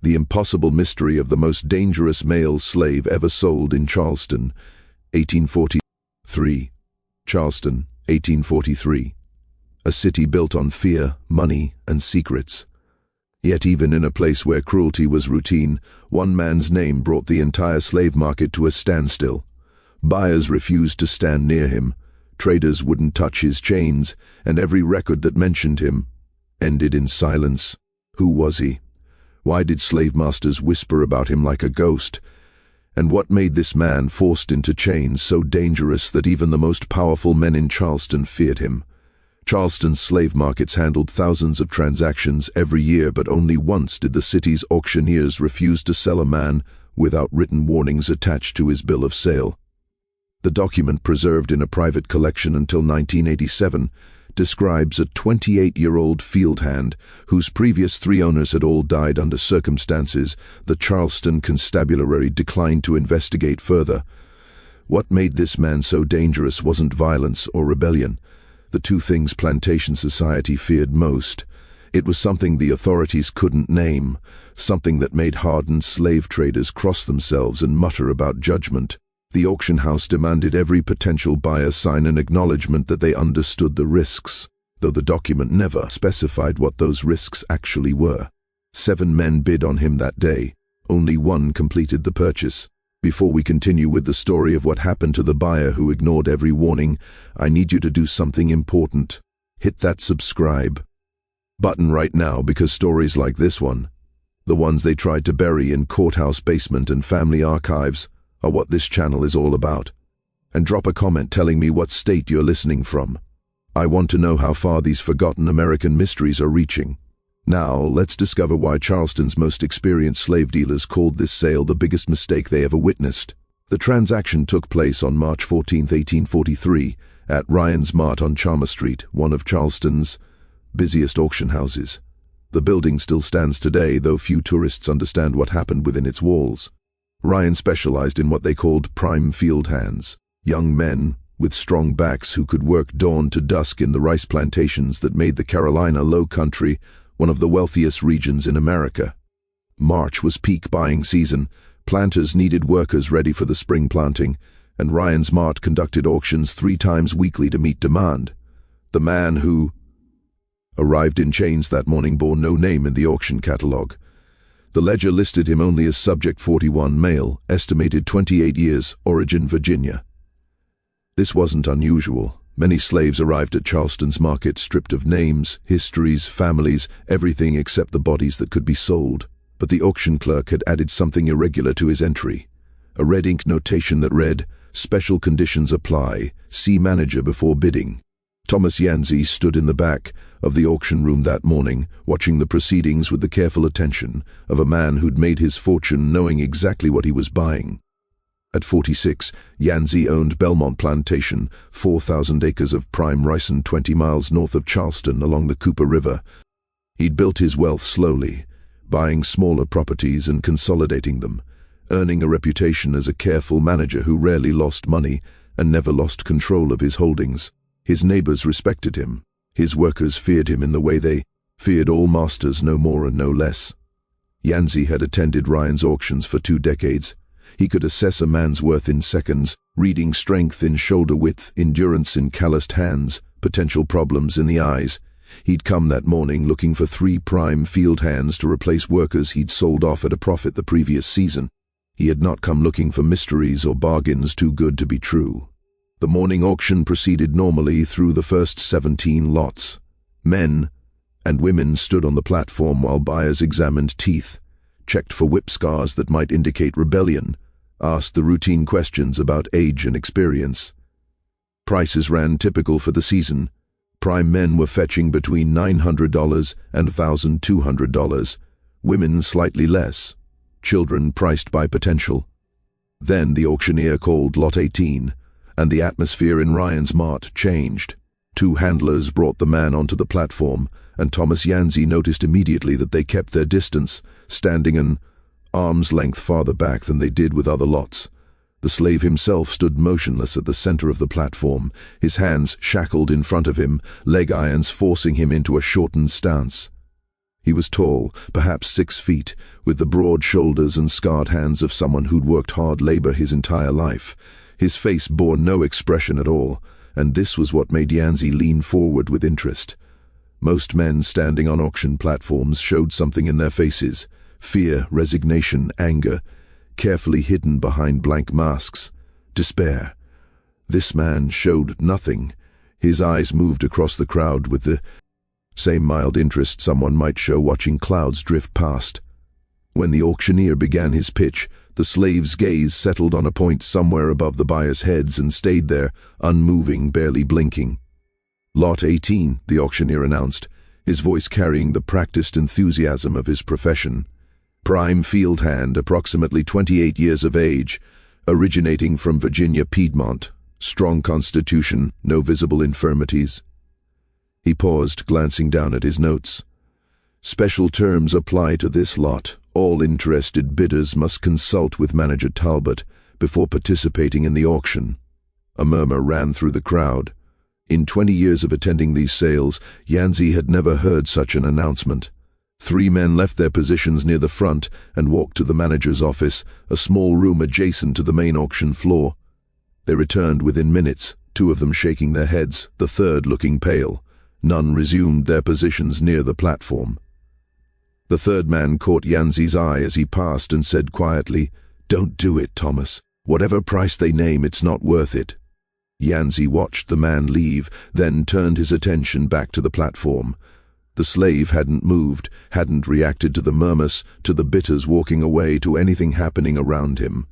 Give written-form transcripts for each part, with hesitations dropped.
The impossible mystery of the most dangerous male slave ever sold in Charleston, 1843. Charleston, 1843. A city built on fear, money, and secrets. Yet even in a place where cruelty was routine, one man's name brought the entire slave market to a standstill. Buyers refused to stand near him, traders wouldn't touch his chains, and every record that mentioned him ended in silence. Who was he? Why did slave masters whisper about him like a ghost? And what made this man forced into chains so dangerous that even the most powerful men in Charleston feared him? Charleston's slave markets handled thousands of transactions every year, but only once did the city's auctioneers refuse to sell a man without written warnings attached to his bill of sale. The document, preserved in a private collection until 1987, describes a 28-year-old field hand whose previous 3 owners had all died under circumstances the Charleston Constabulary declined to investigate further. What made this man so dangerous wasn't violence or rebellion, the two things plantation society feared most. It was something the authorities couldn't name, something that made hardened slave traders cross themselves and mutter about judgment. The auction house demanded every potential buyer sign an acknowledgement that they understood the risks, though the document never specified what those risks actually were. 7 men bid on him that day. Only 1 completed the purchase. Before we continue with the story of what happened to the buyer who ignored every warning, I need you to do something important. Hit that subscribe button right now, because stories like this one, the ones they tried to bury in courthouse basement and family archives, are what this channel is all about. And drop a comment telling me what state you're listening from. I want to know how far these forgotten American mysteries are reaching. Now, let's discover why Charleston's most experienced slave dealers called this sale the biggest mistake they ever witnessed. The transaction took place on March 14, 1843, at Ryan's Mart on Chalmers Street, one of Charleston's busiest auction houses. The building still stands today, though few tourists understand what happened within its walls. Ryan specialized in what they called prime field hands, young men with strong backs who could work dawn to dusk in the rice plantations that made the Carolina Low Country one of the wealthiest regions in America. March was peak buying season. Planters needed workers ready for the spring planting, and Ryan's Mart conducted auctions 3 times weekly to meet demand. The man who arrived in chains that morning bore no name in the auction catalog. The ledger listed him only as Subject 41, male, estimated 28 years, origin Virginia. This wasn't unusual. Many slaves arrived at Charleston's market stripped of names, histories, families, everything except the bodies that could be sold. But the auction clerk had added something irregular to his entry. A red ink notation that read, "Special conditions apply. See manager before bidding." Thomas Yancey stood in the back of the auction room that morning, watching the proceedings with the careful attention of a man who'd made his fortune knowing exactly what he was buying. At 46, Yancey owned Belmont Plantation, 4,000 acres of prime rice 20 miles north of Charleston along the Cooper River. He'd built his wealth slowly, buying smaller properties and consolidating them, earning a reputation as a careful manager who rarely lost money and never lost control of his holdings. His neighbors respected him. His workers feared him in the way they feared all masters, no more and no less. Yancey had attended Ryan's auctions for 2 decades. He could assess a man's worth in seconds, reading strength in shoulder width, endurance in calloused hands, potential problems in the eyes. He'd come that morning looking for 3 prime field hands to replace workers he'd sold off at a profit the previous season. He had not come looking for mysteries or bargains too good to be true. The morning auction proceeded normally through the first 17 lots. Men and women stood on the platform while buyers examined teeth, checked for whip scars that might indicate rebellion, asked the routine questions about age and experience. Prices ran typical for the season. Prime men were fetching between $900 and $1,200, women slightly less, children priced by potential. Then the auctioneer called Lot 18, and the atmosphere in Ryan's Mart changed. 2 handlers brought the man onto the platform, and Thomas Yancey noticed immediately that they kept their distance, standing an arm's length farther back than they did with other lots. The slave himself stood motionless at the center of the platform, his hands shackled in front of him, leg irons forcing him into a shortened stance. He was tall, perhaps 6 feet, with the broad shoulders and scarred hands of someone who'd worked hard labor his entire life. His face bore no expression at all, and this was what made Yanzi lean forward with interest. Most men standing on auction platforms showed something in their faces: fear, resignation, anger, carefully hidden behind blank masks, despair. This man showed nothing. His eyes moved across the crowd with the same mild interest someone might show watching clouds drift past. When the auctioneer began his pitch, the slave's gaze settled on a point somewhere above the buyers' heads and stayed there, unmoving, barely blinking. "Lot 18, the auctioneer announced, his voice carrying the practiced enthusiasm of his profession. "Prime field hand, approximately 28 years of age, originating from Virginia Piedmont. Strong constitution, no visible infirmities." He paused, glancing down at his notes. "Special terms apply to this lot. All interested bidders must consult with Manager Talbot before participating in the auction." A murmur ran through the crowd. In 20 years of attending these sales, Yanzi had never heard such an announcement. 3 men left their positions near the front and walked to the manager's office, a small room adjacent to the main auction floor. They returned within minutes, 2 of them shaking their heads, the third looking pale. None resumed their positions near the platform. The third man caught Yanzi's eye as he passed and said quietly, "Don't do it, Thomas. Whatever price they name, it's not worth it." Yanzi watched the man leave, then turned his attention back to the platform. The slave hadn't moved, hadn't reacted to the murmurs, to the bidders walking away, to anything happening around him.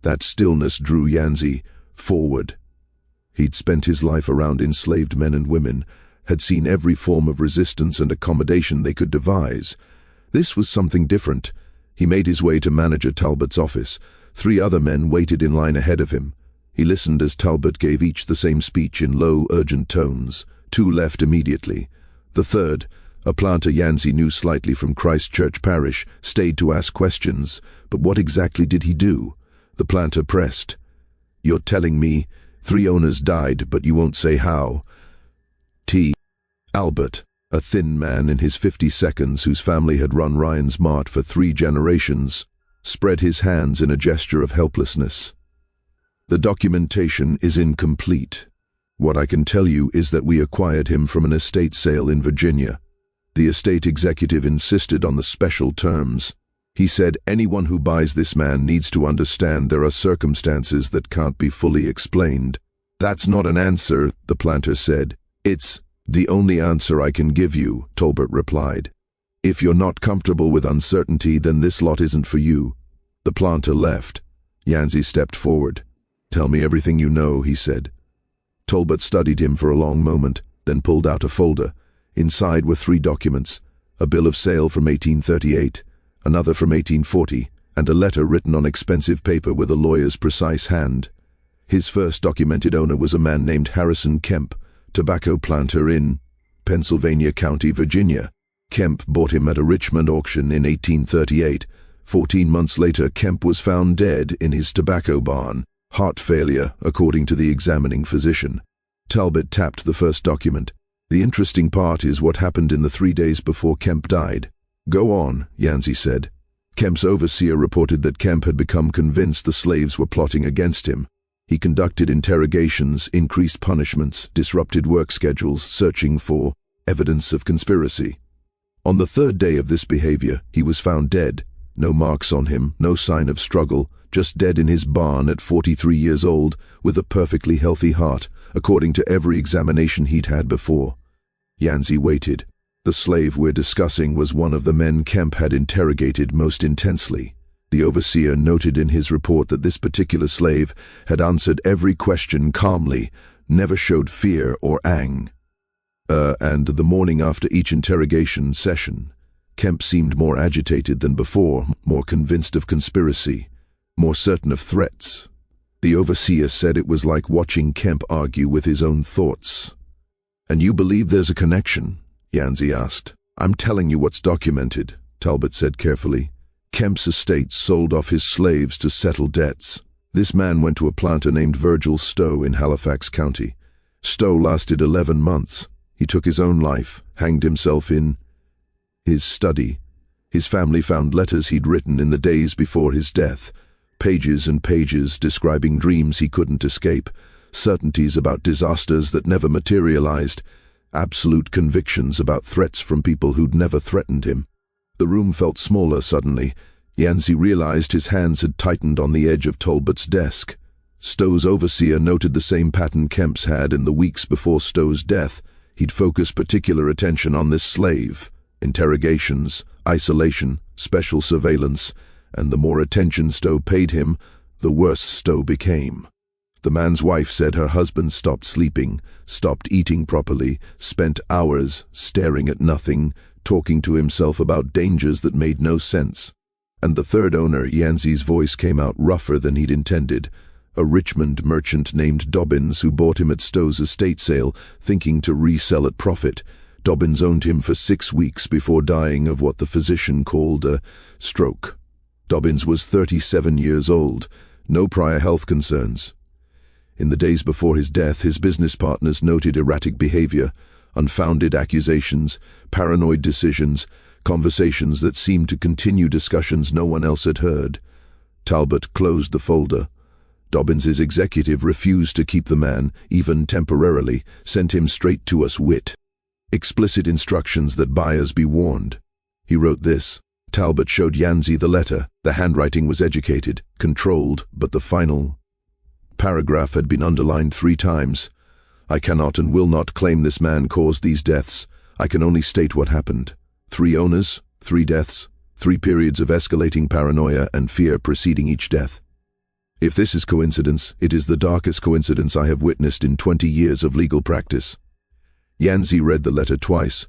That stillness drew Yanzi forward. He'd spent his life around enslaved men and women, had seen every form of resistance and accommodation they could devise. This was something different. He made his way to Manager Talbot's office. 3 other men waited in line ahead of him. He listened as Talbot gave each the same speech in low, urgent tones. 2 left immediately. The third, a planter Yanzi knew slightly from Christchurch Parish, stayed to ask questions. But what exactly did he do? The planter pressed. "You're telling me 3 owners died, but you won't say how?" Albert, a thin man in his 52nds whose family had run Ryan's Mart for 3 generations, spread his hands in a gesture of helplessness. "The documentation is incomplete. What I can tell you is that we acquired him from an estate sale in Virginia. The estate executive insisted on the special terms. He said anyone who buys this man needs to understand there are circumstances that can't be fully explained." "That's not an answer," the planter said. "It's the only answer I can give you," Talbot replied. "If you're not comfortable with uncertainty, then this lot isn't for you." The planter left. Yanzi stepped forward. "Tell me everything you know," he said. Talbot studied him for a long moment, then pulled out a folder. Inside were 3 documents: a bill of sale from 1838, another from 1840, and a letter written on expensive paper with a lawyer's precise hand. His first documented owner was a man named Harrison Kemp, tobacco planter in Pennsylvania County, Virginia. Kemp bought him at a Richmond auction in 1838. 14 months later, Kemp was found dead in his tobacco barn. Heart failure, according to the examining physician. Talbot tapped the first document. "The interesting part is what happened in the 3 days before Kemp died." "Go on," Yanzi said. Kemp's overseer reported that Kemp had become convinced the slaves were plotting against him. He conducted interrogations, increased punishments, disrupted work schedules, searching for evidence of conspiracy. On the 3rd day of this behavior, he was found dead. No marks on him, no sign of struggle, just dead in his barn at 43 years old, with a perfectly healthy heart, according to every examination he'd had before. Yanzi waited. The slave we're discussing was one of the men Kemp had interrogated most intensely. The overseer noted in his report that this particular slave had answered every question calmly, never showed fear or and the morning after each interrogation session, Kemp seemed more agitated than before, more convinced of conspiracy, more certain of threats. The overseer said it was like watching Kemp argue with his own thoughts. "And you believe there's a connection?" Yanzi asked. "I'm telling you what's documented," Talbot said carefully. Kemp's estate sold off his slaves to settle debts. This man went to a planter named Virgil Stowe in Halifax County. Stowe lasted 11 months. He took his own life, hanged himself in His study. His family found letters he'd written in the days before his death, pages and pages describing dreams he couldn't escape, certainties about disasters that never materialized, absolute convictions about threats from people who'd never threatened him. The room felt smaller suddenly. Yancey realized his hands had tightened on the edge of Talbot's desk. Stowe's overseer noted the same pattern Kemp's had in the weeks before Stowe's death. He'd focused particular attention on this slave. Interrogations, isolation, special surveillance, and the more attention Stowe paid him, the worse Stowe became. The man's wife said her husband stopped sleeping, stopped eating properly, spent hours staring at nothing, talking to himself about dangers that made no sense. And the third owner, Yancey's voice came out rougher than he'd intended. A Richmond merchant named Dobbins who bought him at Stowe's estate sale, thinking to resell at profit. Dobbins owned him for 6 weeks before dying of what the physician called a stroke. Dobbins was 37 years old, no prior health concerns. In the days before his death, his business partners noted erratic behavior, unfounded accusations, paranoid decisions, conversations that seemed to continue discussions no one else had heard. Talbot closed the folder. Dobbins's executive refused to keep the man, even temporarily, sent him straight to us wit. Explicit instructions that buyers be warned. He wrote this. Talbot showed Yancey the letter. The handwriting was educated, controlled, but the final paragraph had been underlined 3 times. I cannot and will not claim this man caused these deaths. I can only state what happened. 3 owners, 3 deaths, 3 periods of escalating paranoia and fear preceding each death. If this is coincidence, it is the darkest coincidence I have witnessed in 20 years of legal practice. Yancey read the letter twice.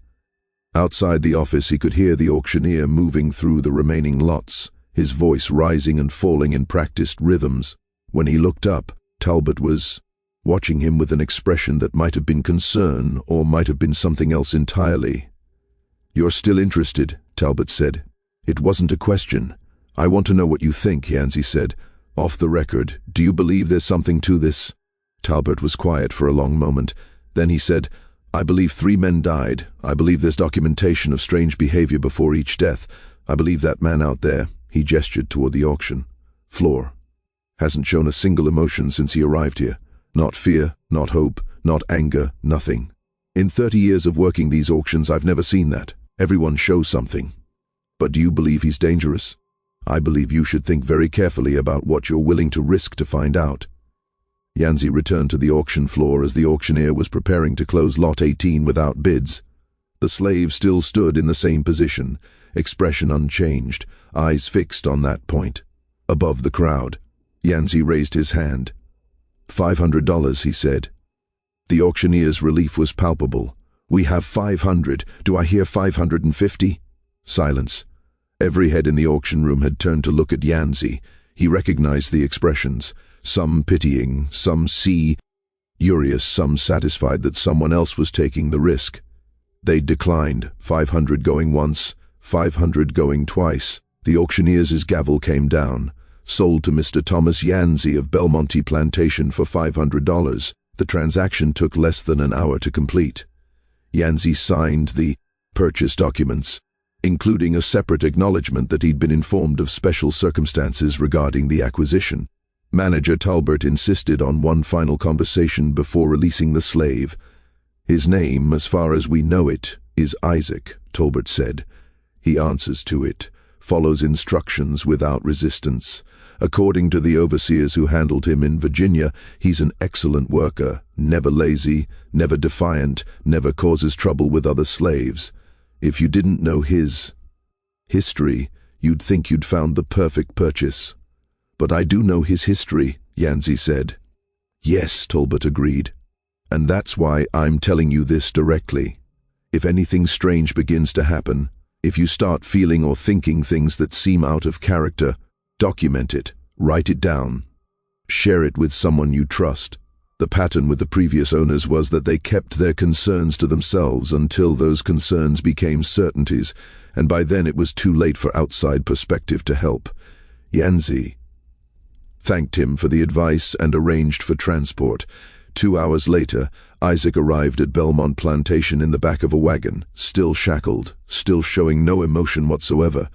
Outside the office he could hear the auctioneer moving through the remaining lots, his voice rising and falling in practiced rhythms. When he looked up, Talbot was watching him with an expression that might have been concern or might have been something else entirely. "You're still interested," Talbot said. "It wasn't a question. I want to know what you think," Yancey said. "Off the record, do you believe there's something to this?" Talbot was quiet for a long moment. Then he said, "I believe 3 men died. I believe there's documentation of strange behavior before each death. I believe that man out there," he gestured toward the auction floor, "hasn't shown a single emotion since he arrived here. Not fear, not hope, not anger, nothing. In 30 years of working these auctions, I've never seen that. Everyone shows something. But do you believe he's dangerous? I believe you should think very carefully about what you're willing to risk to find out." Yancey returned to the auction floor as the auctioneer was preparing to close lot 18 without bids. The slave still stood in the same position, expression unchanged, eyes fixed on that point. Above the crowd, Yancey raised his hand. $500, he said. The auctioneer's relief was palpable. "We have 500. Do I hear 550? Silence. Every head in the auction room had turned to look at Yancey. He recognized the expressions, some pitying, some furious, some satisfied that someone else was taking the risk. They declined, 500 going once, 500 going twice. The auctioneer's gavel came down. Sold to Mr. Thomas Yancey of Belmonte Plantation for $500. The transaction took less than an hour to complete. Yancey signed the purchase documents, including a separate acknowledgement that he'd been informed of special circumstances regarding the acquisition. Manager Talbot insisted on one final conversation before releasing the slave. "His name, as far as we know it, is Isaac," Talbot said. "He answers to it, follows instructions without resistance. According to the overseers who handled him in Virginia, he's an excellent worker, never lazy, never defiant, never causes trouble with other slaves. If you didn't know his history, you'd think you'd found the perfect purchase." "But I do know his history," Yancey said. "Yes," Talbot agreed. "And that's why I'm telling you this directly. If anything strange begins to happen, if you start feeling or thinking things that seem out of character, document it, write it down. Share it with someone you trust." The pattern with the previous owners was that they kept their concerns to themselves until those concerns became certainties, and by then it was too late for outside perspective to help. Yancey thanked him for the advice and arranged for transport. 2 hours later, Isaac arrived at Belmont Plantation in the back of a wagon, still shackled, still showing no emotion whatsoever.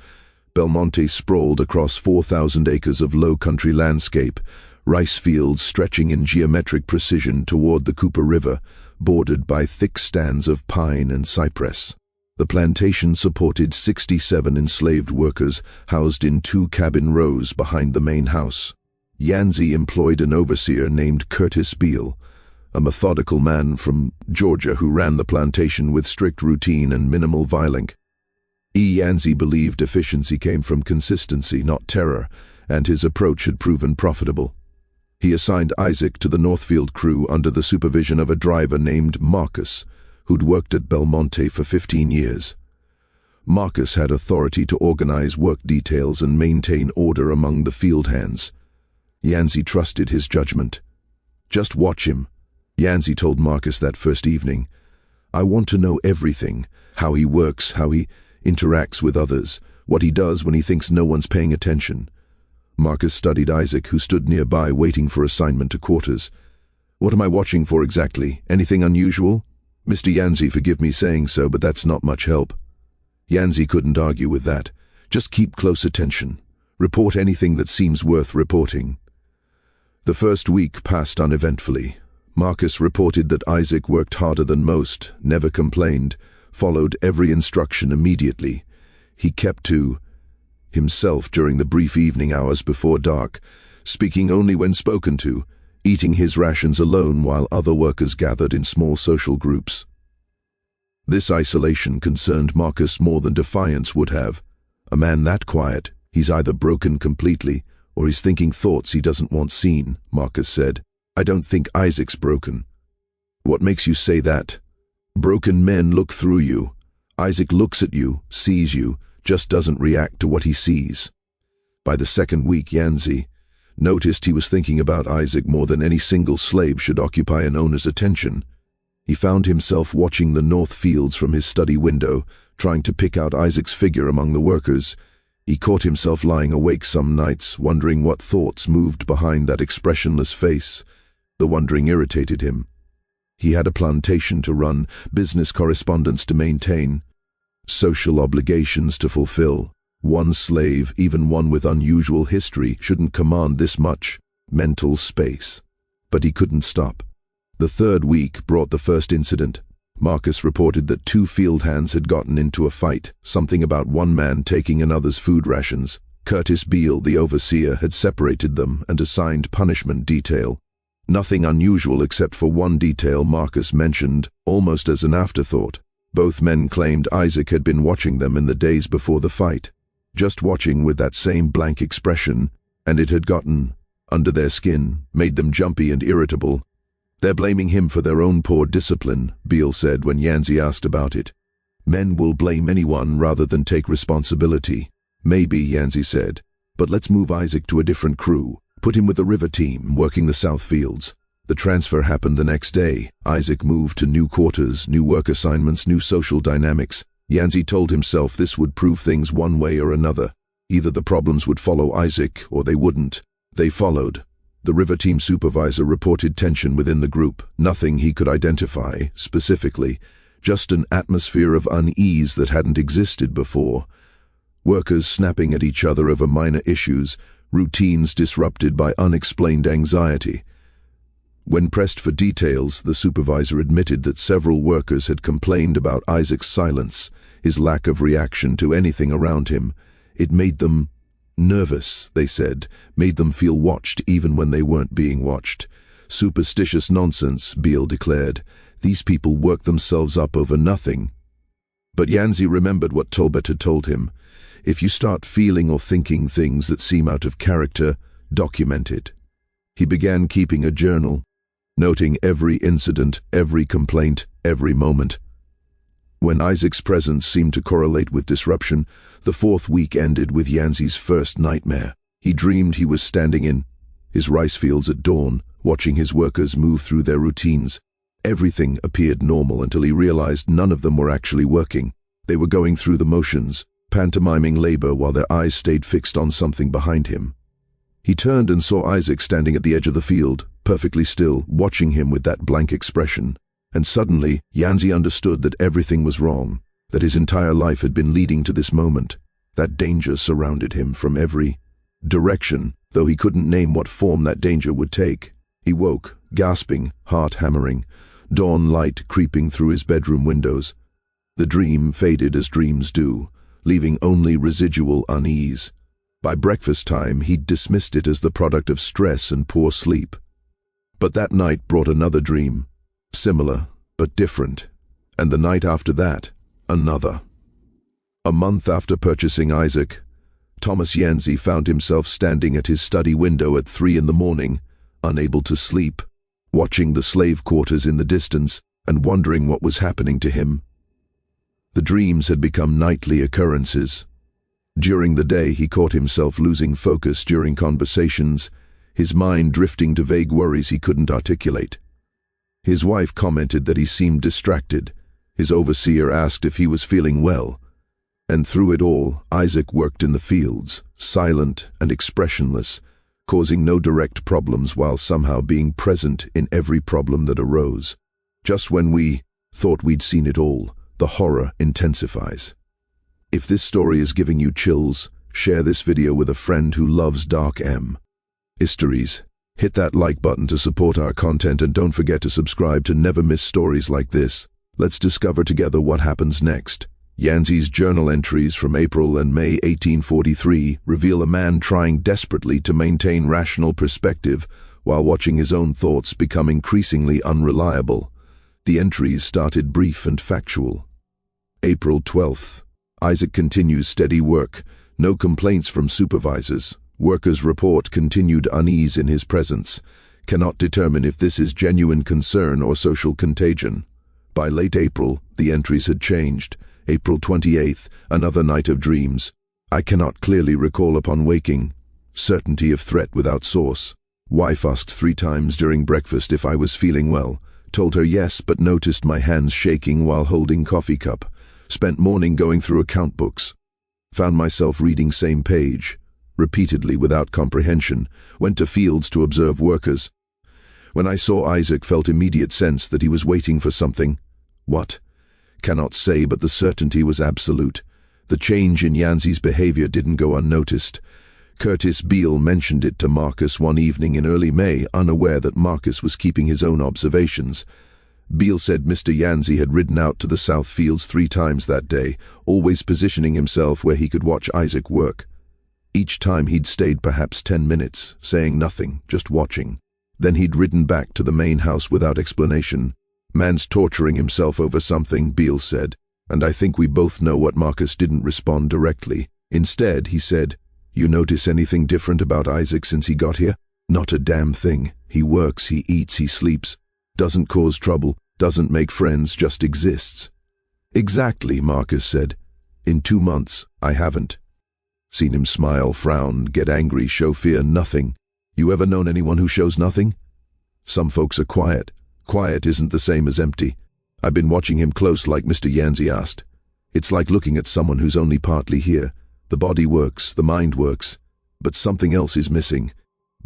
Belmonte sprawled across 4,000 acres of low-country landscape, rice fields stretching in geometric precision toward the Cooper River, bordered by thick stands of pine and cypress. The plantation supported 67 enslaved workers housed in 2 cabin rows behind the main house. Yancey employed an overseer named Curtis Beale, a methodical man from Georgia who ran the plantation with strict routine and minimal violence. Yancey believed efficiency came from consistency, not terror, and his approach had proven profitable. He assigned Isaac to the Northfield crew under the supervision of a driver named Marcus, who'd worked at Belmonte for 15 years. Marcus had authority to organize work details and maintain order among the field hands. Yancey trusted his judgment. "Just watch him," Yancey told Marcus that first evening. "I want to know everything, how he works, how he interacts with others, what he does when he thinks no one's paying attention." Marcus studied Isaac, who stood nearby waiting for assignment to quarters. "What am I watching for exactly? Anything unusual?" "Mr. Yancey, forgive me saying so, but that's not much help." Yancey couldn't argue with that. "Just keep close attention. Report anything that seems worth reporting." The first week passed uneventfully. Marcus reported that Isaac worked harder than most, never complained, followed every instruction immediately. He kept to himself during the brief evening hours before dark, speaking only when spoken to, eating his rations alone while other workers gathered in small social groups. This isolation concerned Marcus more than defiance would have. A man that quiet, he's either broken completely or he's thinking thoughts he doesn't want seen, Marcus said. "I don't think Isaac's broken." "What makes you say that?" "Broken men look through you. Isaac looks at you, sees you, just doesn't react to what he sees." By the second week, Yancey noticed he was thinking about Isaac more than any single slave should occupy an owner's attention. He found himself watching the north fields from his study window, trying to pick out Isaac's figure among the workers. He caught himself lying awake some nights, wondering what thoughts moved behind that expressionless face. The wondering irritated him. He had a plantation to run, business correspondence to maintain, social obligations to fulfill. One slave, even one with unusual history, shouldn't command this much mental space. But he couldn't stop. The third week brought the first incident. Marcus reported that 2 field hands had gotten into a fight, something about one man taking another's food rations. Curtis Beale, the overseer, had separated them and assigned punishment detail. Nothing unusual except for one detail Marcus mentioned, almost as an afterthought. Both men claimed Isaac had been watching them in the days before the fight, just watching with that same blank expression, and it had gotten under their skin, made them jumpy and irritable. "They're blaming him for their own poor discipline," Beale said when Yancey asked about it. "Men will blame anyone rather than take responsibility." "Maybe," Yancey said, "but let's move Isaac to a different crew. Put him with the river team, working the south fields." The transfer happened the next day. Isaac moved to new quarters, new work assignments, new social dynamics. Yancey told himself this would prove things one way or another. Either the problems would follow Isaac or they wouldn't. They followed. The river team supervisor reported tension within the group, nothing he could identify specifically, just an atmosphere of unease that hadn't existed before. Workers snapping at each other over minor issues, routines disrupted by unexplained anxiety. When pressed for details, the supervisor admitted that several workers had complained about Isaac's silence, his lack of reaction to anything around him. It made them nervous, they said, made them feel watched even when they weren't being watched. "Superstitious nonsense," Beale declared. "These people work themselves up over nothing." But Yancey remembered what Tolbert had told him. If you start feeling or thinking things that seem out of character, document it. He began keeping a journal, noting every incident, every complaint, every moment. When Isaac's presence seemed to correlate with disruption, the 4th week ended with Yancey's first nightmare. He dreamed he was standing in his rice fields at dawn, watching his workers move through their routines. Everything appeared normal until he realized none of them were actually working. They were going through the motions, pantomiming labor while their eyes stayed fixed on something behind him. He turned and saw Isaac standing at the edge of the field, perfectly still, watching him with that blank expression. And suddenly, Yanzi understood that everything was wrong, that his entire life had been leading to this moment. That danger surrounded him from every direction, though he couldn't name what form that danger would take. He woke, gasping, heart hammering, dawn light creeping through his bedroom windows. The dream faded as dreams do, leaving only residual unease. By breakfast time, he'd dismissed it as the product of stress and poor sleep. But that night brought another dream, similar but different, and the night after that, another. A month after purchasing Isaac, Thomas Yanzi found himself standing at his study window at 3 a.m, unable to sleep, watching the slave quarters in the distance and wondering what was happening to him. The dreams had become nightly occurrences. During the day, he caught himself losing focus during conversations, his mind drifting to vague worries he couldn't articulate. His wife commented that he seemed distracted. His overseer asked if he was feeling well. And through it all, Isaac worked in the fields, silent and expressionless, causing no direct problems while somehow being present in every problem that arose. Just when we thought we'd seen it all, the horror intensifies. If this story is giving you chills, share this video with a friend who loves dark histories. Hit that like button to support our content and don't forget to subscribe to never miss stories like this. Let's discover together what happens next. Yanzi's journal entries from April and May 1843 reveal a man trying desperately to maintain rational perspective while watching his own thoughts become increasingly unreliable. The entries started brief and factual. April 12th. Isaac continues steady work. No complaints from supervisors. Workers report continued unease in his presence. Cannot determine if this is genuine concern or social contagion. By late April, the entries had changed. April 28th, another night of dreams. I cannot clearly recall upon waking. Certainty of threat without source. Wife asked 3 times during breakfast if I was feeling well. Told her yes, but noticed my hands shaking while holding coffee cup. Spent morning going through account books. Found myself reading same page, repeatedly without comprehension. Went to fields to observe workers. When I saw Isaac, felt immediate sense that he was waiting for something. What? Cannot say, but the certainty was absolute. The change in Yanzi's behavior didn't go unnoticed. Curtis Beale mentioned it to Marcus one evening in early May, unaware that Marcus was keeping his own observations. Beale said Mr. Yanzi had ridden out to the South Fields 3 times that day, always positioning himself where he could watch Isaac work. Each time he'd stayed perhaps 10 minutes, saying nothing, just watching. Then he'd ridden back to the main house without explanation. Man's torturing himself over something, Beale said, and I think we both know what. Marcus didn't respond directly. Instead, he said, "You notice anything different about Isaac since he got here?" "Not a damn thing. He works, he eats, he sleeps. Doesn't cause trouble, doesn't make friends, just exists." "Exactly," Marcus said. "In 2 months, I haven't seen him smile, frown, get angry, show fear, nothing. You ever known anyone who shows nothing? Some folks are quiet. Quiet isn't the same as empty. I've been watching him close, like Mr. Yanzi asked. It's like looking at someone who's only partly here. The body works, the mind works, but something else is missing."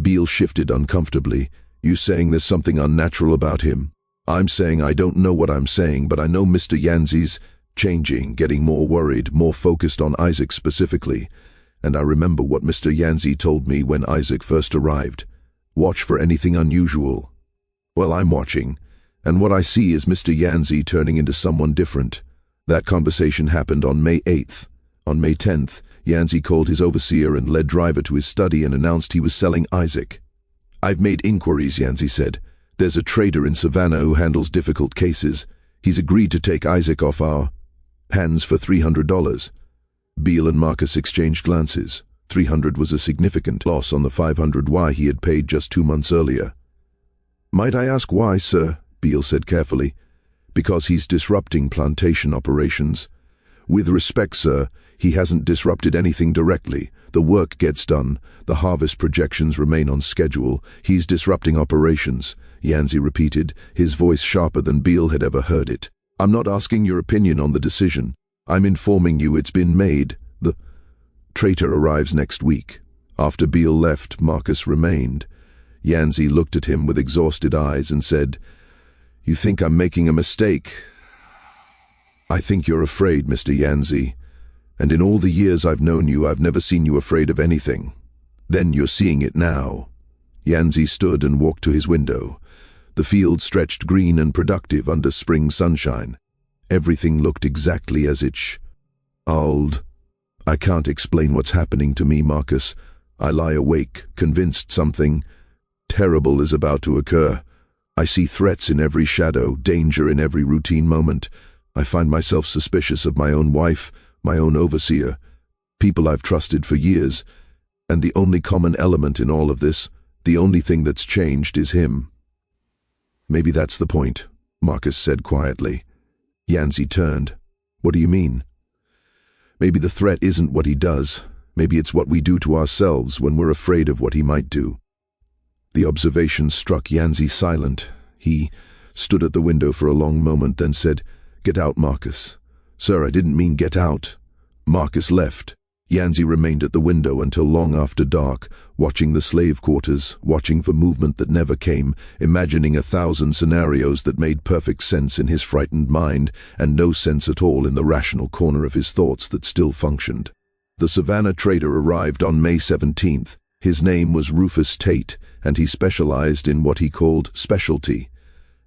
Beale shifted uncomfortably. "You saying there's something unnatural about him?" "I'm saying I don't know what I'm saying, but I know Mr. Yanzi's changing, getting more worried, more focused on Isaac specifically. And I remember what Mr. Yanzi told me when Isaac first arrived. Watch for anything unusual. Well, I'm watching, and what I see is Mr. Yanzi turning into someone different." That conversation happened on May 8th. On May 10th, Yanzi called his overseer and led driver to his study and announced he was selling Isaac. "I've made inquiries," Yanzi said. "There's a trader in Savannah who handles difficult cases. He's agreed to take Isaac off our hands for $300. Beale and Marcus exchanged glances. $300 was a significant loss on the $500 he had paid just 2 months earlier. "Might I ask why, sir?" Beale said carefully. "Because he's disrupting plantation operations." "With respect, sir, he hasn't disrupted anything directly. The work gets done. The harvest projections remain on schedule. He's disrupting operations," Yanzi repeated, his voice sharper than Beale had ever heard it. "I'm not asking your opinion on the decision. I'm informing you it's been made. The traitor arrives next week." After Beale left, Marcus remained. Yancey looked at him with exhausted eyes and said, "You think I'm making a mistake? I think you're afraid, Mr. Yancey. And in all the years I've known you, I've never seen you afraid of anything. Then you're seeing it now." Yancey stood and walked to his window. The field stretched green and productive under spring sunshine. Everything looked exactly as it should. "I can't explain what's happening to me, Marcus. I lie awake, convinced something terrible is about to occur. I see threats in every shadow, danger in every routine moment. I find myself suspicious of my own wife, my own overseer, people I've trusted for years, and the only common element in all of this, the only thing that's changed, is him." "Maybe that's the point," Marcus said quietly. Yancey turned. "What do you mean?" "Maybe the threat isn't what he does. Maybe it's what we do to ourselves when we're afraid of what he might do." The observation struck Yancey silent. He stood at the window for a long moment, then said, "Get out, Marcus." "Sir, I didn't mean get out." Marcus left. Yancey remained at the window until long after dark, watching the slave quarters, watching for movement that never came, imagining 1,000 scenarios that made perfect sense in his frightened mind and no sense at all in the rational corner of his thoughts that still functioned. The Savannah trader arrived on May 17th. His name was Rufus Tate, and he specialized in what he called specialty: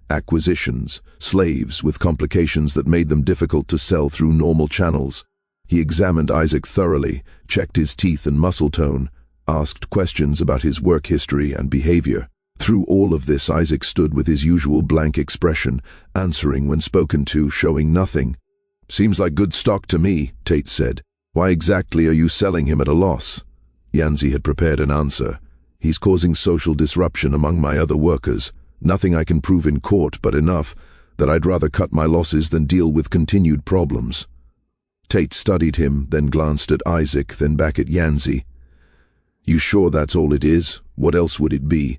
acquisitions, slaves with complications that made them difficult to sell through normal channels. He examined Isaac thoroughly, checked his teeth and muscle tone, asked questions about his work history and behavior. Through all of this, Isaac stood with his usual blank expression, answering when spoken to, showing nothing. "Seems like good stock to me," Tate said. "Why exactly are you selling him at a loss?" Yancey had prepared an answer. "He's causing social disruption among my other workers. Nothing I can prove in court, but enough that I'd rather cut my losses than deal with continued problems." Tate studied him, then glanced at Isaac, then back at Yancey. "You sure that's all it is? What else would it be?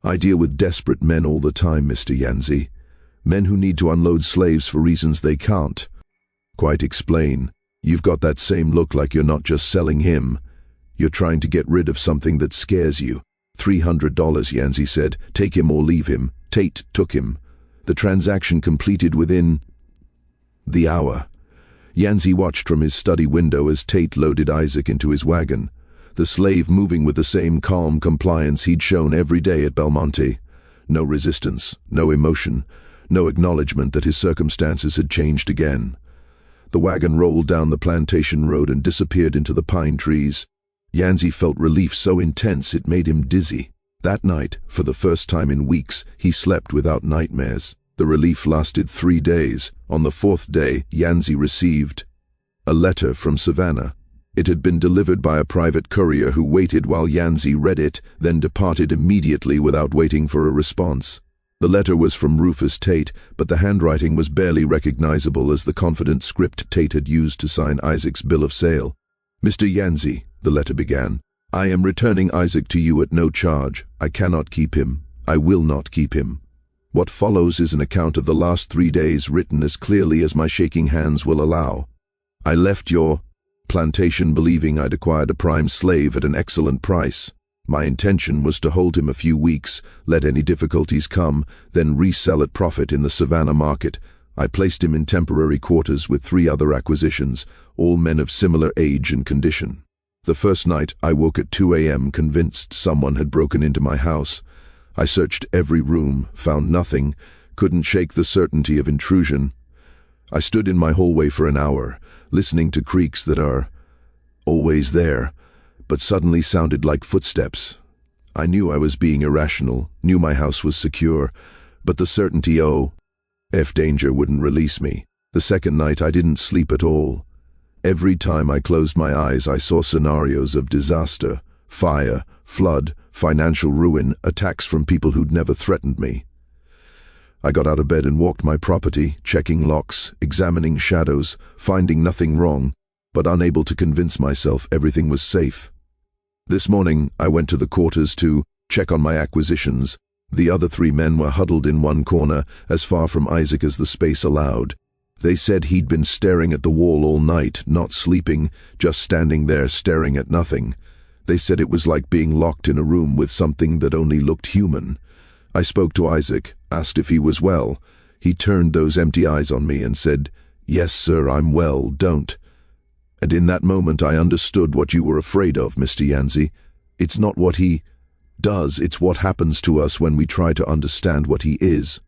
I deal with desperate men all the time, Mr. Yancey. Men who need to unload slaves for reasons they can't quite explain. You've got that same look, like you're not just selling him. You're trying to get rid of something that scares you." $300, Yancey said. "Take him or leave him." Tate took him. The transaction completed within the hour. Yancey watched from his study window as Tate loaded Isaac into his wagon, the slave moving with the same calm compliance he'd shown every day at Belmonte. No resistance, no emotion, no acknowledgement that his circumstances had changed again. The wagon rolled down the plantation road and disappeared into the pine trees. Yancey felt relief so intense it made him dizzy. That night, for the first time in weeks, he slept without nightmares. The relief lasted 3 days. On the 4th day, Yancey received a letter from Savannah. It had been delivered by a private courier who waited while Yancey read it, then departed immediately without waiting for a response. The letter was from Rufus Tate, but the handwriting was barely recognizable as the confident script Tate had used to sign Isaac's bill of sale. "Mr. Yancey," the letter began, "I am returning Isaac to you at no charge. I cannot keep him. I will not keep him. What follows is an account of the last 3 days written as clearly as my shaking hands will allow. I left your plantation believing I'd acquired a prime slave at an excellent price. My intention was to hold him a few weeks, let any difficulties come, then resell at profit in the Savannah market. I placed him in temporary quarters with 3 other acquisitions, all men of similar age and condition. The first night, I woke at 2 a.m. convinced someone had broken into my house. I searched every room, found nothing, couldn't shake the certainty of intrusion. I stood in my hallway for an hour, listening to creaks that are always there, but suddenly sounded like footsteps. I knew I was being irrational, knew my house was secure, but the certainty danger wouldn't release me. The second night I didn't sleep at all. Every time I closed my eyes I saw scenarios of disaster, fire, flood, financial ruin, attacks from people who'd never threatened me. I got out of bed and walked my property, checking locks, examining shadows, finding nothing wrong, but unable to convince myself everything was safe. This morning, I went to the quarters to check on my acquisitions. The other 3 men were huddled in one corner, as far from Isaac as the space allowed. They said he'd been staring at the wall all night, not sleeping, just standing there staring at nothing. They said it was like being locked in a room with something that only looked human. I spoke to Isaac, asked if he was well. He turned those empty eyes on me and said, "Yes, sir, I'm well, don't." And in that moment I understood what you were afraid of, Mr. Yancey. It's not what he does, it's what happens to us when we try to understand what he is.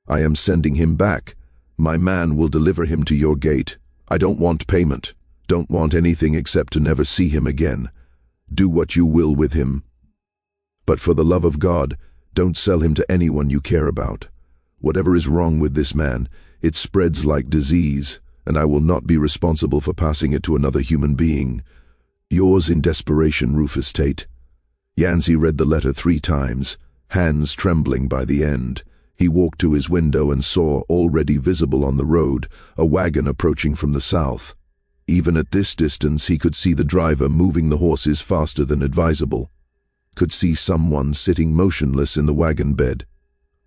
I am sending him back. My man will deliver him to your gate. I don't want payment. Don't want anything except to never see him again. Do what you will with him. But for the love of God, don't sell him to anyone you care about. Whatever is wrong with this man, it spreads like disease, and I will not be responsible for passing it to another human being. Yours in desperation, Rufus Tate. Yancey read the letter 3 times, hands trembling by the end. He walked to his window and saw, already visible on the road, a wagon approaching from the south. Even at this distance he could see the driver moving the horses faster than advisable. Could see someone sitting motionless in the wagon bed.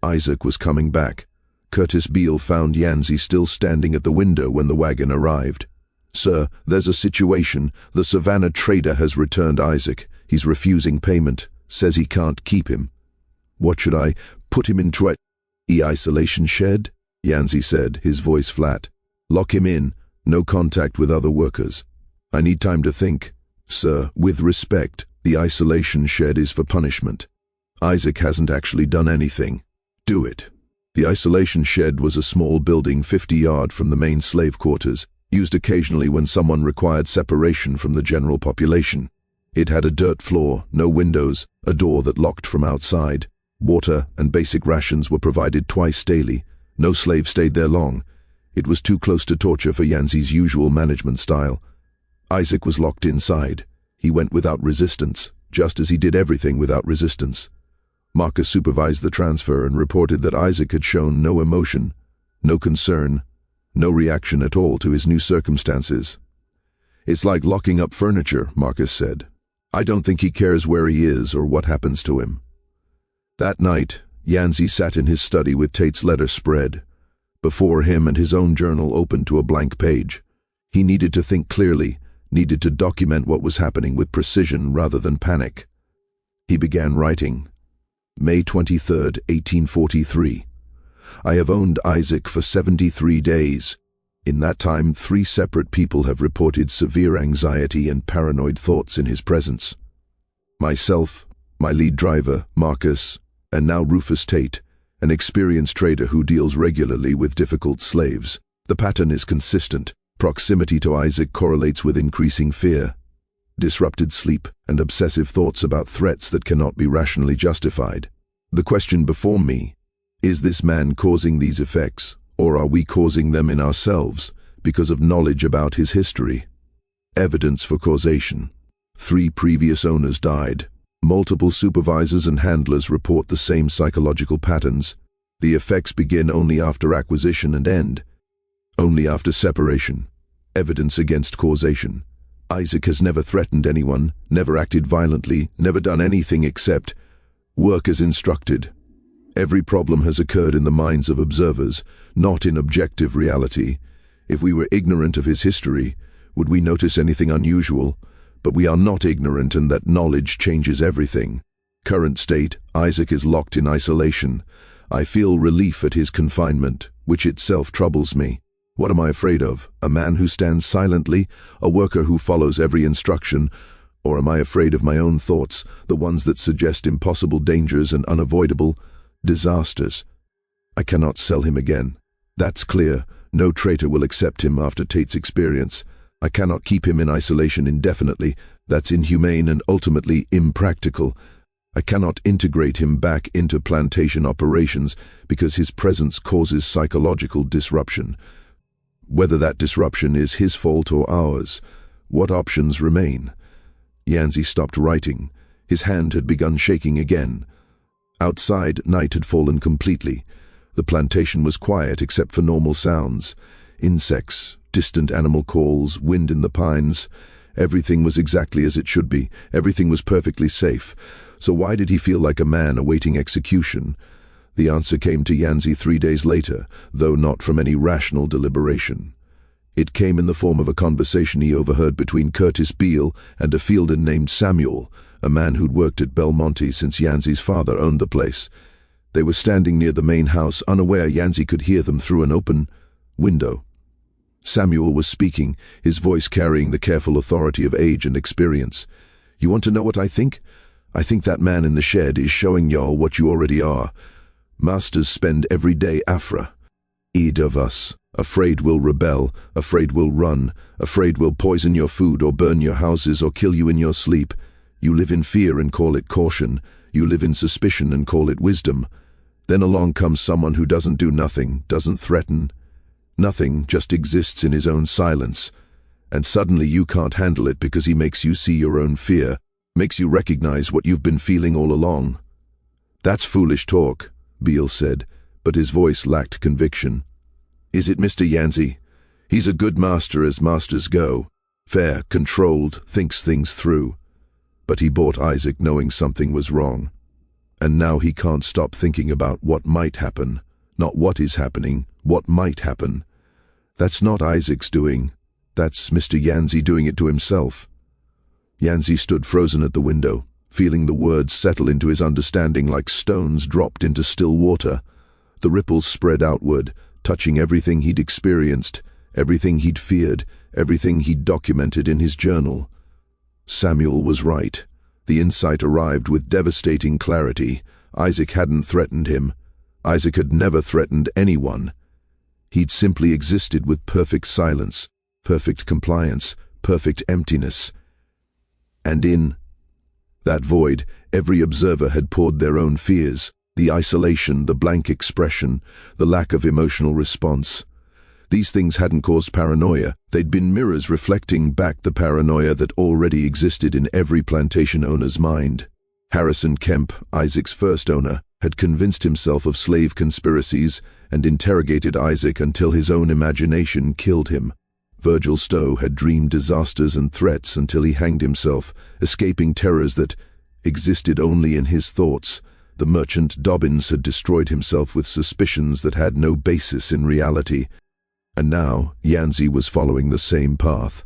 Isaac was coming back. Curtis Beale found Yancey still standing at the window when the wagon arrived. "Sir, there's a situation. The Savannah trader has returned Isaac. He's refusing payment. Says he can't keep him." "What should I put him into a isolation shed?" Yancey said, his voice flat. "Lock him in. No contact with other workers. I need time to think. Sir, with respect, the isolation shed is for punishment. Isaac hasn't actually done anything. Do it." The isolation shed was a small building 50 yards from the main slave quarters, used occasionally when someone required separation from the general population. It had a dirt floor, no windows, a door that locked from outside. Water and basic rations were provided twice daily. No slave stayed there long. It was too close to torture for Yancey's usual management style. Isaac was locked inside. He went without resistance, just as he did everything without resistance. Marcus supervised the transfer and reported that Isaac had shown no emotion, no concern, no reaction at all to his new circumstances. "It's like locking up furniture," Marcus said. "I don't think he cares where he is or what happens to him." That night, Yancey sat in his study with Tate's letter spread. Before him and his own journal open to a blank page. He needed to think clearly, needed to document what was happening with precision rather than panic. He began writing. May 23, 1843. I have owned Isaac for 73 days. In that time, 3 separate people have reported severe anxiety and paranoid thoughts in his presence. Myself, my lead driver, Marcus, and now Rufus Tate, an experienced trader who deals regularly with difficult slaves. The pattern is consistent. Proximity to Isaac correlates with increasing fear, disrupted sleep, and obsessive thoughts about threats that cannot be rationally justified. The question before me, is this man causing these effects, or are we causing them in ourselves because of knowledge about his history? Evidence for causation. 3 previous owners died. Multiple supervisors and handlers report the same psychological patterns. The effects begin only after acquisition and end, only after separation. Evidence against causation. Isaac has never threatened anyone, never acted violently, never done anything except work as instructed. Every problem has occurred in the minds of observers, not in objective reality. If we were ignorant of his history, would we notice anything unusual? But we are not ignorant, and that knowledge changes everything. Current state, Isaac is locked in isolation. I feel relief at his confinement, which itself troubles me. What am I afraid of? A man who stands silently? A worker who follows every instruction? Or am I afraid of my own thoughts, the ones that suggest impossible dangers and unavoidable disasters? I cannot sell him again. That's clear. No traitor will accept him after Tate's experience. I cannot keep him in isolation indefinitely. That's inhumane and ultimately impractical. I cannot integrate him back into plantation operations because his presence causes psychological disruption. Whether that disruption is his fault or ours, what options remain? Yancey stopped writing. His hand had begun shaking again. Outside, night had fallen completely. The plantation was quiet except for normal sounds. Insects, distant animal calls, wind in the pines. Everything was exactly as it should be. Everything was perfectly safe. So why did he feel like a man awaiting execution? The answer came to Yancey 3 days later, though not from any rational deliberation. It came in the form of a conversation he overheard between Curtis Beale and a fielder named Samuel, a man who'd worked at Belmonte since Yancey's father owned the place. They were standing near the main house, unaware Yancey could hear them through an open window. Samuel was speaking, his voice carrying the careful authority of age and experience. "You want to know what I think? I think that man in the shed is showing y'all what you already are. Masters spend every day afra. Each of us, afraid we'll rebel, afraid we'll run, afraid we'll poison your food or burn your houses or kill you in your sleep. You live in fear and call it caution. You live in suspicion and call it wisdom. Then along comes someone who doesn't do nothing, doesn't threaten. Nothing, just exists in his own silence. And suddenly you can't handle it because he makes you see your own fear, makes you recognize what you've been feeling all along." "That's foolish talk," Beale said, but his voice lacked conviction. "Is it, Mr. Yancey? He's a good master as masters go. Fair, controlled, thinks things through. But he bought Isaac knowing something was wrong. And now he can't stop thinking about what might happen. Not what is happening, what might happen. That's not Isaac's doing. That's Mr. Yancey doing it to himself." Yancey stood frozen at the window, feeling the words settle into his understanding like stones dropped into still water. The ripples spread outward, touching everything he'd experienced, everything he'd feared, everything he'd documented in his journal. Samuel was right. The insight arrived with devastating clarity. Isaac hadn't threatened him. Isaac had never threatened anyone. He'd simply existed with perfect silence, perfect compliance, perfect emptiness. And in that void, every observer had poured their own fears, the isolation, the blank expression, the lack of emotional response. These things hadn't caused paranoia. They'd been mirrors reflecting back the paranoia that already existed in every plantation owner's mind. Harrison Kemp, Isaac's first owner, had convinced himself of slave conspiracies and interrogated Isaac until his own imagination killed him. Virgil Stowe had dreamed disasters and threats until he hanged himself, escaping terrors that existed only in his thoughts. The merchant Dobbins had destroyed himself with suspicions that had no basis in reality. And now Yancey was following the same path,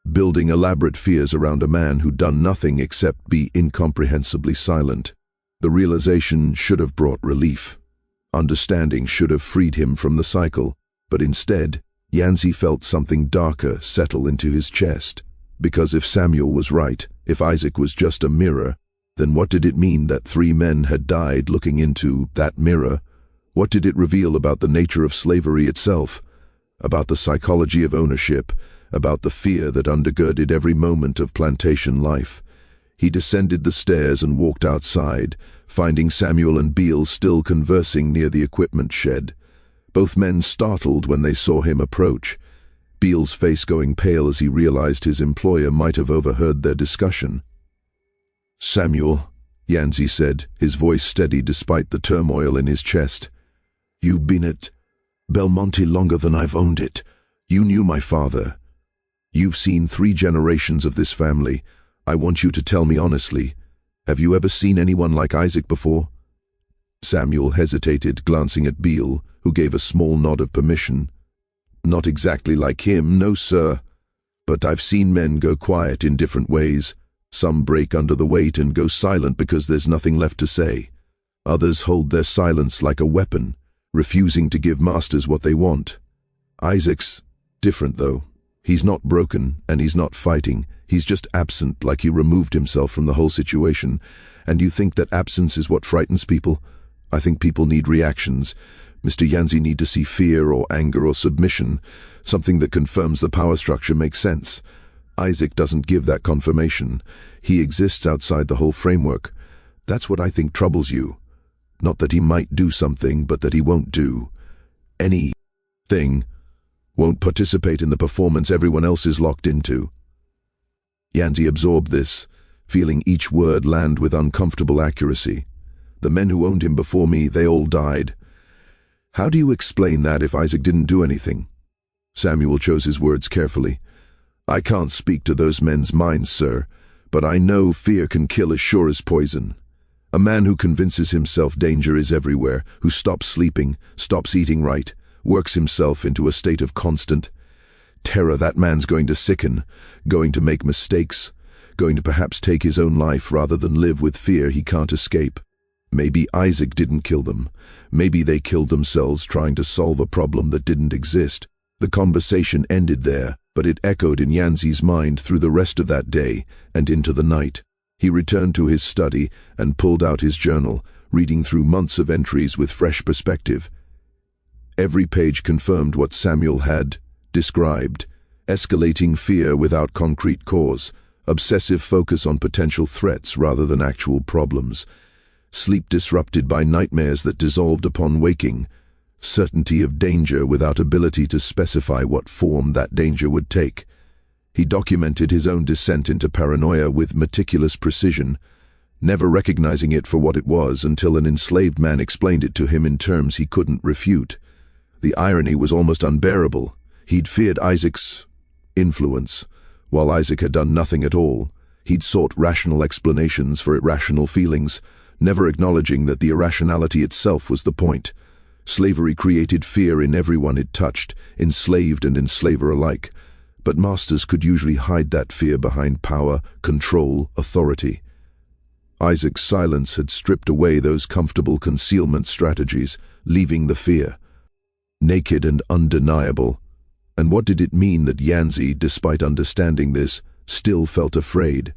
building elaborate fears around a man who'd done nothing except be incomprehensibly silent. The realization should have brought relief. Understanding should have freed him from the cycle, but instead, Yancey felt something darker settle into his chest. Because if Samuel was right, if Isaac was just a mirror, then what did it mean that 3 men had died looking into that mirror? What did it reveal about the nature of slavery itself? About the psychology of ownership, about the fear that undergirded every moment of plantation life? He descended the stairs and walked outside, finding Samuel and Beale still conversing near the equipment shed. Both men startled when they saw him approach, Beale's face going pale as he realized his employer might have overheard their discussion. "Samuel," Yancey said, his voice steady despite the turmoil in his chest. "You've been at Belmonte longer than I've owned it. You knew my father. You've seen 3 generations of this family. I want you to tell me honestly, have you ever seen anyone like Isaac before?" Samuel hesitated, glancing at Beale, who gave a small nod of permission. "Not exactly like him, no sir. But I've seen men go quiet in different ways. Some break under the weight and go silent because there's nothing left to say. Others hold their silence like a weapon, refusing to give masters what they want. Isaac's different though. He's not broken and he's not fighting. He's just absent, like he removed himself from the whole situation. And you think that absence is what frightens people? I think people need reactions. Mr. Yancey need to see fear or anger or submission, something that confirms the power structure makes sense. Isaac doesn't give that confirmation. He exists outside the whole framework. That's what I think troubles you. Not that he might do something, but that he won't do anything, won't participate in the performance everyone else is locked into." Yancey absorbed this, feeling each word land with uncomfortable accuracy. "The men who owned him before me, they all died. How do you explain that if Isaac didn't do anything?" Samuel chose his words carefully. "I can't speak to those men's minds, sir, but I know fear can kill as sure as poison. A man who convinces himself danger is everywhere, who stops sleeping, stops eating right, works himself into a state of constant terror. That man's going to sicken, going to make mistakes, going to perhaps take his own life rather than live with fear he can't escape. Maybe Isaac didn't kill them. Maybe they killed themselves trying to solve a problem that didn't exist. The conversation ended there, but it echoed in Yanzi's mind through the rest of that day and into the night. He returned to his study and pulled out his journal, reading through months of entries with fresh perspective. Every page confirmed what Samuel had described: escalating fear without concrete cause, obsessive focus on potential threats rather than actual problems, sleep disrupted by nightmares that dissolved upon waking, certainty of danger without ability to specify what form that danger would take. He documented his own descent into paranoia with meticulous precision, never recognizing it for what it was until an enslaved man explained it to him in terms he couldn't refute. The irony was almost unbearable. He'd feared Isaac's influence, while Isaac had done nothing at all. He'd sought rational explanations for irrational feelings, never acknowledging that the irrationality itself was the point. Slavery created fear in everyone it touched, enslaved and enslaver alike. But masters could usually hide that fear behind power, control, authority. Isaac's silence had stripped away those comfortable concealment strategies, leaving the fear naked and undeniable. And what did it mean that Yanzi, despite understanding this, still felt afraid?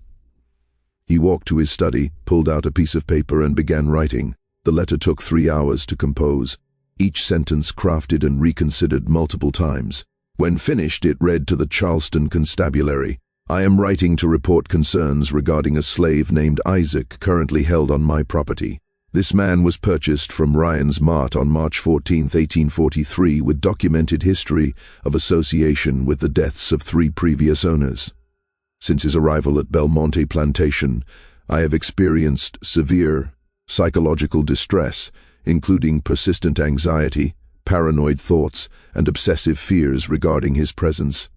He walked to his study, pulled out a piece of paper and began writing. The letter took 3 hours to compose, each sentence crafted and reconsidered multiple times. When finished, it read to the Charleston constabulary: "I am writing to report concerns regarding a slave named Isaac currently held on my property. This man was purchased from Ryan's Mart on March 14, 1843, with documented history of association with the deaths of 3 previous owners. Since his arrival at Belmonte Plantation, I have experienced severe psychological distress, including persistent anxiety, paranoid thoughts, and obsessive fears regarding his presence.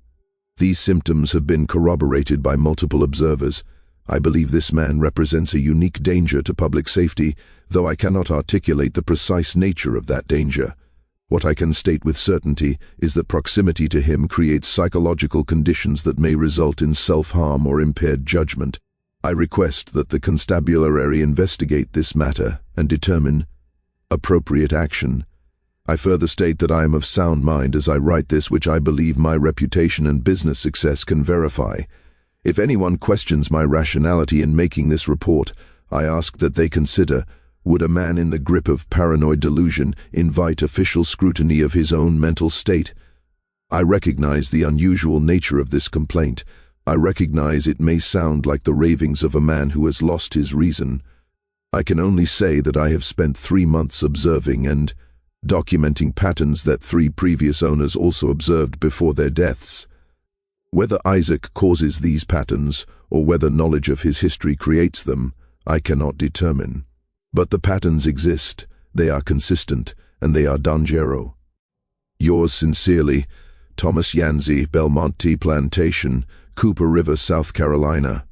These symptoms have been corroborated by multiple observers. I believe this man represents a unique danger to public safety, though I cannot articulate the precise nature of that danger. What I can state with certainty is that proximity to him creates psychological conditions that may result in self-harm or impaired judgment. I request that the constabulary investigate this matter and determine appropriate action. I further state that I am of sound mind as I write this, which I believe my reputation and business success can verify. If anyone questions my rationality in making this report, I ask that they consider: would a man in the grip of paranoid delusion invite official scrutiny of his own mental state? I recognize the unusual nature of this complaint. I recognize it may sound like the ravings of a man who has lost his reason. I can only say that I have spent 3 months observing and documenting patterns that 3 previous owners also observed before their deaths. Whether Isaac causes these patterns or whether knowledge of his history creates them, I cannot determine. But the patterns exist, they are consistent, and they are dangerous. Yours sincerely, Thomas Yanzi, Belmonte Plantation, Cooper River, South Carolina."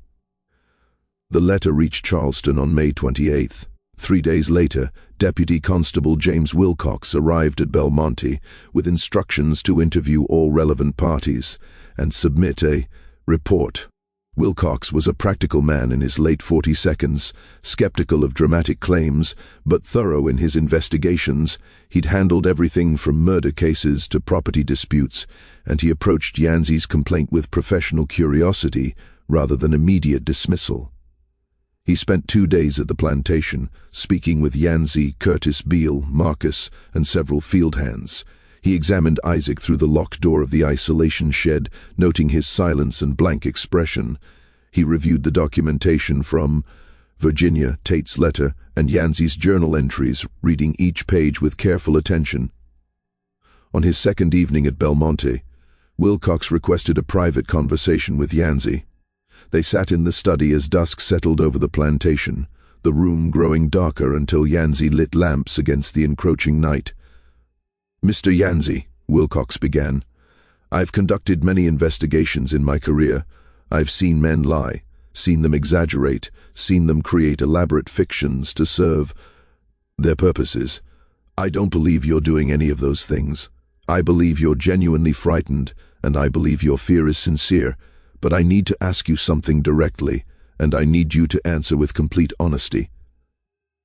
The letter reached Charleston on May 28th. 3 days later, Deputy Constable James Wilcox arrived at Belmonte with instructions to interview all relevant parties and submit a report. Wilcox was a practical man in his late 42s, skeptical of dramatic claims, but thorough in his investigations. He'd handled everything from murder cases to property disputes, and he approached Yanzi's complaint with professional curiosity rather than immediate dismissal. He spent 2 days at the plantation, speaking with Yanzi, Curtis Beale, Marcus, and several field hands. He examined Isaac through the locked door of the isolation shed, noting his silence and blank expression. He reviewed the documentation from Virginia, Tate's letter, and Yanzi's journal entries, reading each page with careful attention. On his second evening at Belmonte, Wilcox requested a private conversation with Yanzi. They sat in the study as dusk settled over the plantation, the room growing darker until Yanzi lit lamps against the encroaching night. "Mr. Yanzi," Wilcox began, "I've conducted many investigations in my career. I've seen men lie, seen them exaggerate, seen them create elaborate fictions to serve their purposes. I don't believe you're doing any of those things. I believe you're genuinely frightened and I believe your fear is sincere, but I need to ask you something directly, and I need you to answer with complete honesty."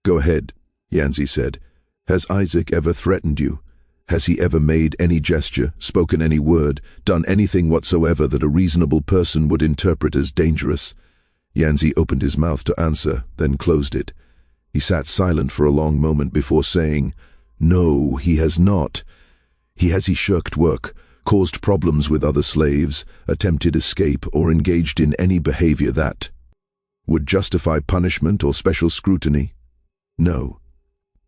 "Go ahead," Yancey said. "Has Isaac ever threatened you? Has he ever made any gesture, spoken any word, done anything whatsoever that a reasonable person would interpret as dangerous?" Yancey opened his mouth to answer, then closed it. He sat silent for a long moment before saying, "No, he has not. Has he shirked work, caused problems with other slaves, attempted escape, or engaged in any behavior that would justify punishment or special scrutiny?" "No."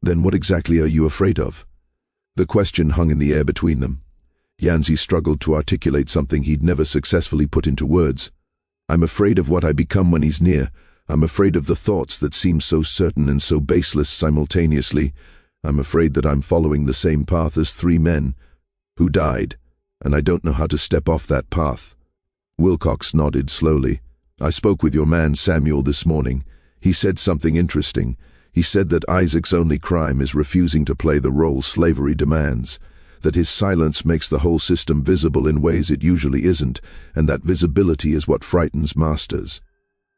"Then what exactly are you afraid of?" The question hung in the air between them. Yancey struggled to articulate something he'd never successfully put into words. "I'm afraid of what I become when he's near. I'm afraid of the thoughts that seem so certain and so baseless simultaneously. I'm afraid that I'm following the same path as 3 men who died, and I don't know how to step off that path." Wilcox nodded slowly. "I spoke with your man Samuel this morning. He said something interesting. He said that Isaac's only crime is refusing to play the role slavery demands, that his silence makes the whole system visible in ways it usually isn't, and that visibility is what frightens masters.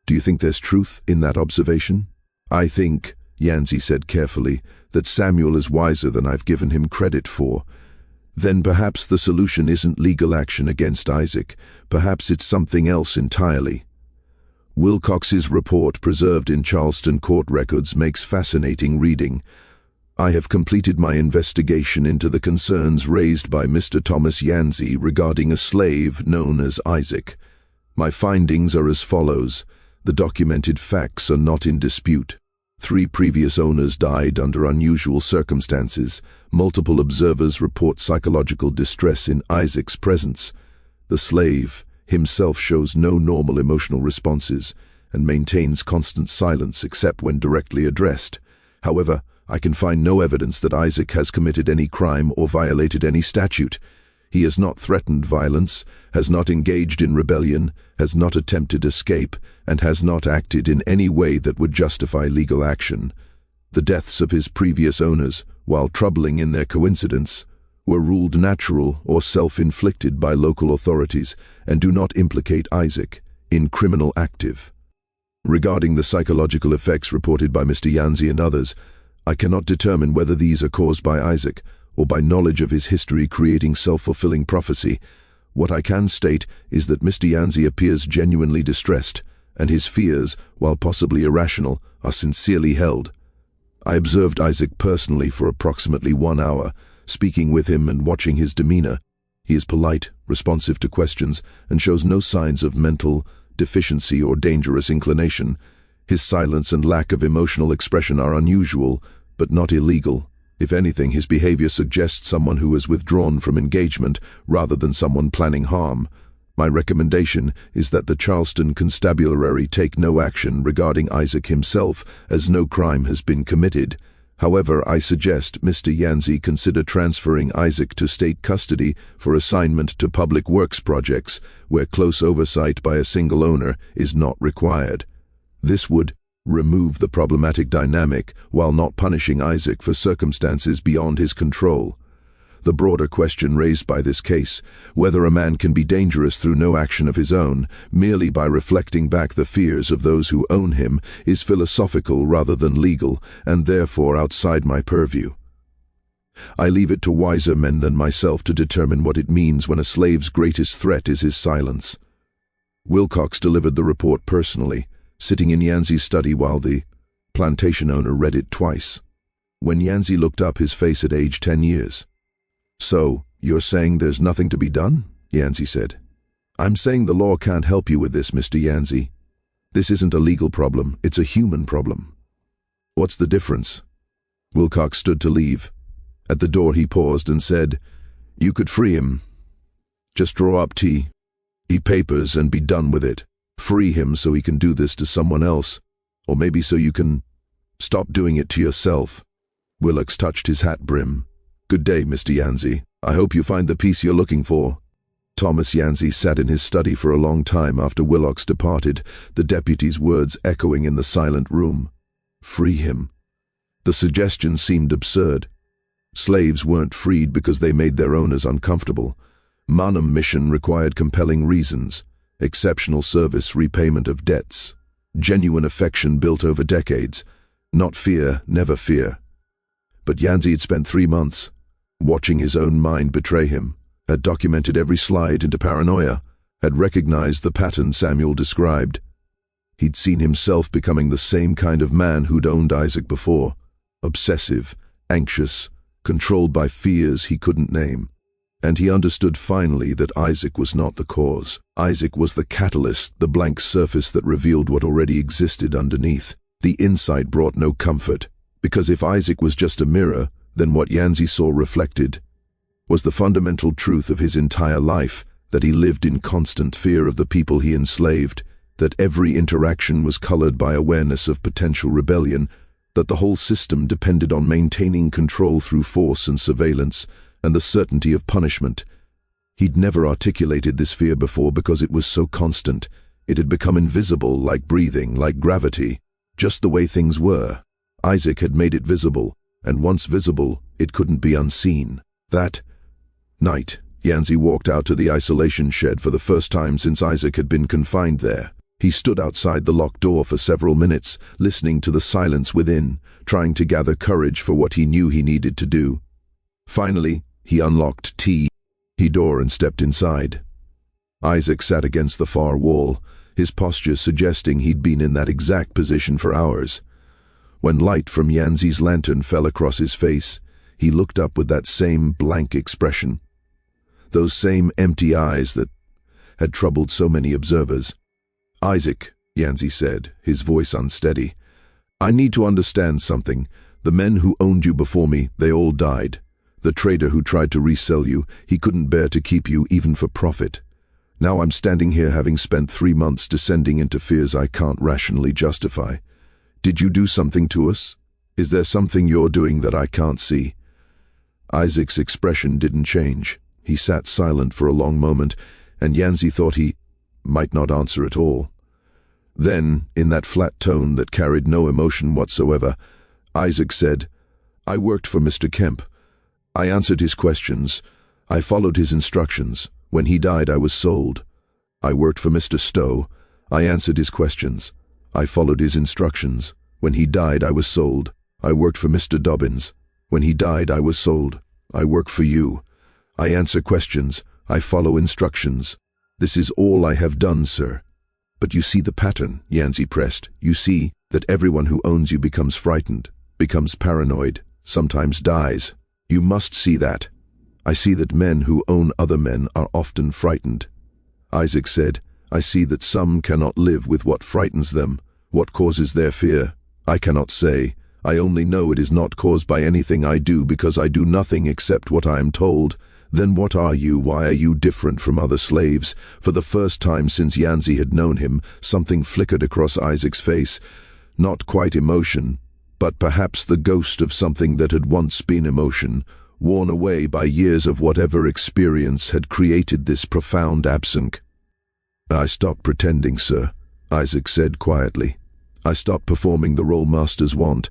Do you think there's truth in that observation?" "I think," Yancey said carefully, "that Samuel is wiser than I've given him credit for. Then perhaps the solution isn't legal action against Isaac. Perhaps it's something else entirely." Wilcox's report, preserved in Charleston court records, makes fascinating reading. "I have completed my investigation into the concerns raised by Mr. Thomas Yancey regarding a slave known as Isaac. My findings are as follows. The documented facts are not in dispute. 3 previous owners died under unusual circumstances. Multiple observers report psychological distress in Isaac's presence. The slave himself shows no normal emotional responses and maintains constant silence except when directly addressed. However, I can find no evidence that Isaac has committed any crime or violated any statute. He has not threatened violence, has not engaged in rebellion, has not attempted escape, and has not acted in any way that would justify legal action. The deaths of his previous owners, while troubling in their coincidence, were ruled natural or self-inflicted by local authorities and do not implicate Isaac in criminal active. Regarding the psychological effects reported by Mr. Yancey and others, I cannot determine whether these are caused by Isaac or by knowledge of his history creating self-fulfilling prophecy. What I can state is that Mr. Yancey appears genuinely distressed, and his fears, while possibly irrational, are sincerely held. I observed Isaac personally for approximately 1 hour, speaking with him and watching his demeanor. He is polite, responsive to questions, and shows no signs of mental deficiency or dangerous inclination. His silence and lack of emotional expression are unusual, but not illegal. If anything, his behavior suggests someone who has withdrawn from engagement rather than someone planning harm. My recommendation is that the Charleston Constabulary take no action regarding Isaac himself, as no crime has been committed. However, I suggest Mr. Yancey consider transferring Isaac to state custody for assignment to public works projects, where close oversight by a single owner is not required. This would remove the problematic dynamic while not punishing Isaac for circumstances beyond his control. The broader question raised by this case, whether a man can be dangerous through no action of his own, merely by reflecting back the fears of those who own him, is philosophical rather than legal, and therefore outside my purview. I leave it to wiser men than myself to determine what it means when a slave's greatest threat is his silence. Wilcox delivered the report personally, sitting in Yancey's study while the plantation owner read it twice. When Yancey looked up, his face had aged 10 years. "So, you're saying there's nothing to be done?" Yancey said. "I'm saying the law can't help you with this, Mr. Yancey. This isn't a legal problem, it's a human problem." "What's the difference?" Wilcox stood to leave. At the door he paused and said, "You could free him. Just draw up T. E. papers and be done with it. Free him so he can do this to someone else, or maybe so you can stop doing it to yourself." Wilcox touched his hat brim. "Good day, Mr. Yancey. I hope you find the peace you're looking for." Thomas Yancey sat in his study for a long time after Wilcox departed, the deputy's words echoing in the silent room. Free him. The suggestion seemed absurd. Slaves weren't freed because they made their owners uncomfortable. Manum mission required compelling reasons, exceptional service, repayment of debts, genuine affection built over decades, not fear, never fear. But Yanzi had spent 3 months, watching his own mind betray him, had documented every slide into paranoia, had recognized the pattern Samuel described. He'd seen himself becoming the same kind of man who'd owned Isaac before, obsessive, anxious, controlled by fears he couldn't name. And he understood finally that Isaac was not the cause. Isaac was the catalyst, the blank surface that revealed what already existed underneath. The insight brought no comfort, because if Isaac was just a mirror, then what Yanzi saw reflected was the fundamental truth of his entire life, that he lived in constant fear of the people he enslaved, that every interaction was colored by awareness of potential rebellion, that the whole system depended on maintaining control through force and surveillance, and the certainty of punishment. He'd never articulated this fear before because it was so constant. It had become invisible, like breathing, like gravity, just the way things were. Isaac had made it visible, and once visible, it couldn't be unseen. That night, Yanzi walked out to the isolation shed for the first time since Isaac had been confined there. He stood outside the locked door for several minutes, listening to the silence within, trying to gather courage for what he knew he needed to do. Finally, he unlocked the door and stepped inside. Isaac sat against the far wall, his posture suggesting he'd been in that exact position for hours. When light from Yanzi's lantern fell across his face, he looked up with that same blank expression. Those same empty eyes that had troubled so many observers. "Isaac," Yanzi said, his voice unsteady, "I need to understand something. The men who owned you before me, they all died. The trader who tried to resell you, he couldn't bear to keep you even for profit. Now I'm standing here having spent 3 months descending into fears I can't rationally justify. Did you do something to us? Is there something you're doing that I can't see?" Isaac's expression didn't change. He sat silent for a long moment, and Yanzi thought he might not answer at all. Then, in that flat tone that carried no emotion whatsoever, Isaac said, "I worked for Mr. Kemp. I answered his questions. I followed his instructions. When he died, I was sold. I worked for Mr. Stowe. I answered his questions. I followed his instructions. When he died, I was sold. I worked for Mr. Dobbins. When he died, I was sold. I work for you. I answer questions. I follow instructions. This is all I have done, sir." "But you see the pattern," Yanzi pressed. "You see that everyone who owns you becomes frightened, becomes paranoid, sometimes dies. You must see that. I see that men who own other men are often frightened." Isaac said, "I see that some cannot live with what frightens them, what causes their fear. I cannot say. I only know it is not caused by anything I do because I do nothing except what I am told. Then what are you? Why are you different from other slaves?" For the first time since Yanzi had known him, something flickered across Isaac's face. Not quite emotion, but perhaps the ghost of something that had once been emotion, worn away by years of whatever experience had created this profound absence. "I stopped pretending, sir," Isaac said quietly. "I stopped performing the role masters want.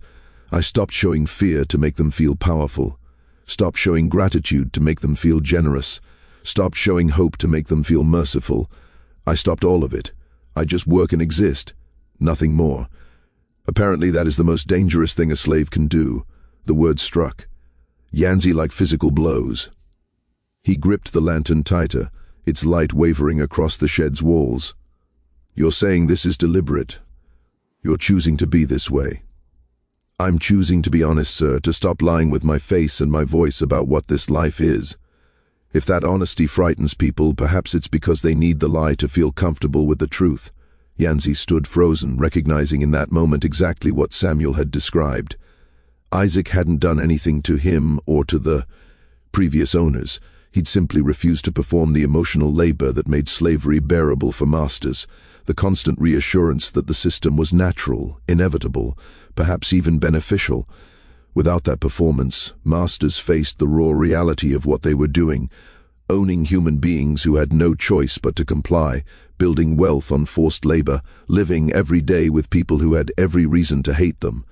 I stopped showing fear to make them feel powerful. Stopped showing gratitude to make them feel generous. Stopped showing hope to make them feel merciful. I stopped all of it. I just work and exist. Nothing more. Apparently that is the most dangerous thing a slave can do." The word struck Yanzi like physical blows. He gripped the lantern tighter, its light wavering across the shed's walls. "You're saying this is deliberate. You're choosing to be this way." "I'm choosing to be honest, sir, to stop lying with my face and my voice about what this life is. If that honesty frightens people, perhaps it's because they need the lie to feel comfortable with the truth." Yanzi stood frozen, recognizing in that moment exactly what Samuel had described. Isaac hadn't done anything to him or to the previous owners. He'd simply refused to perform the emotional labor that made slavery bearable for masters, the constant reassurance that the system was natural, inevitable, perhaps even beneficial. Without that performance, masters faced the raw reality of what they were doing, owning human beings who had no choice but to comply, building wealth on forced labor, living every day with people who had every reason to hate them.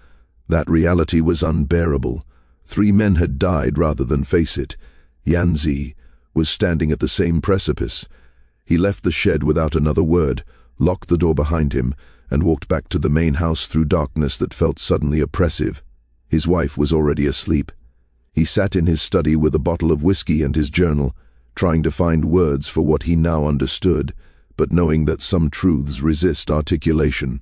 That reality was unbearable. 3 men had died rather than face it. Yanzi was standing at the same precipice. He left the shed without another word, locked the door behind him, and walked back to the main house through darkness that felt suddenly oppressive. His wife was already asleep. He sat in his study with a bottle of whiskey and his journal, trying to find words for what he now understood, but knowing that some truths resist articulation.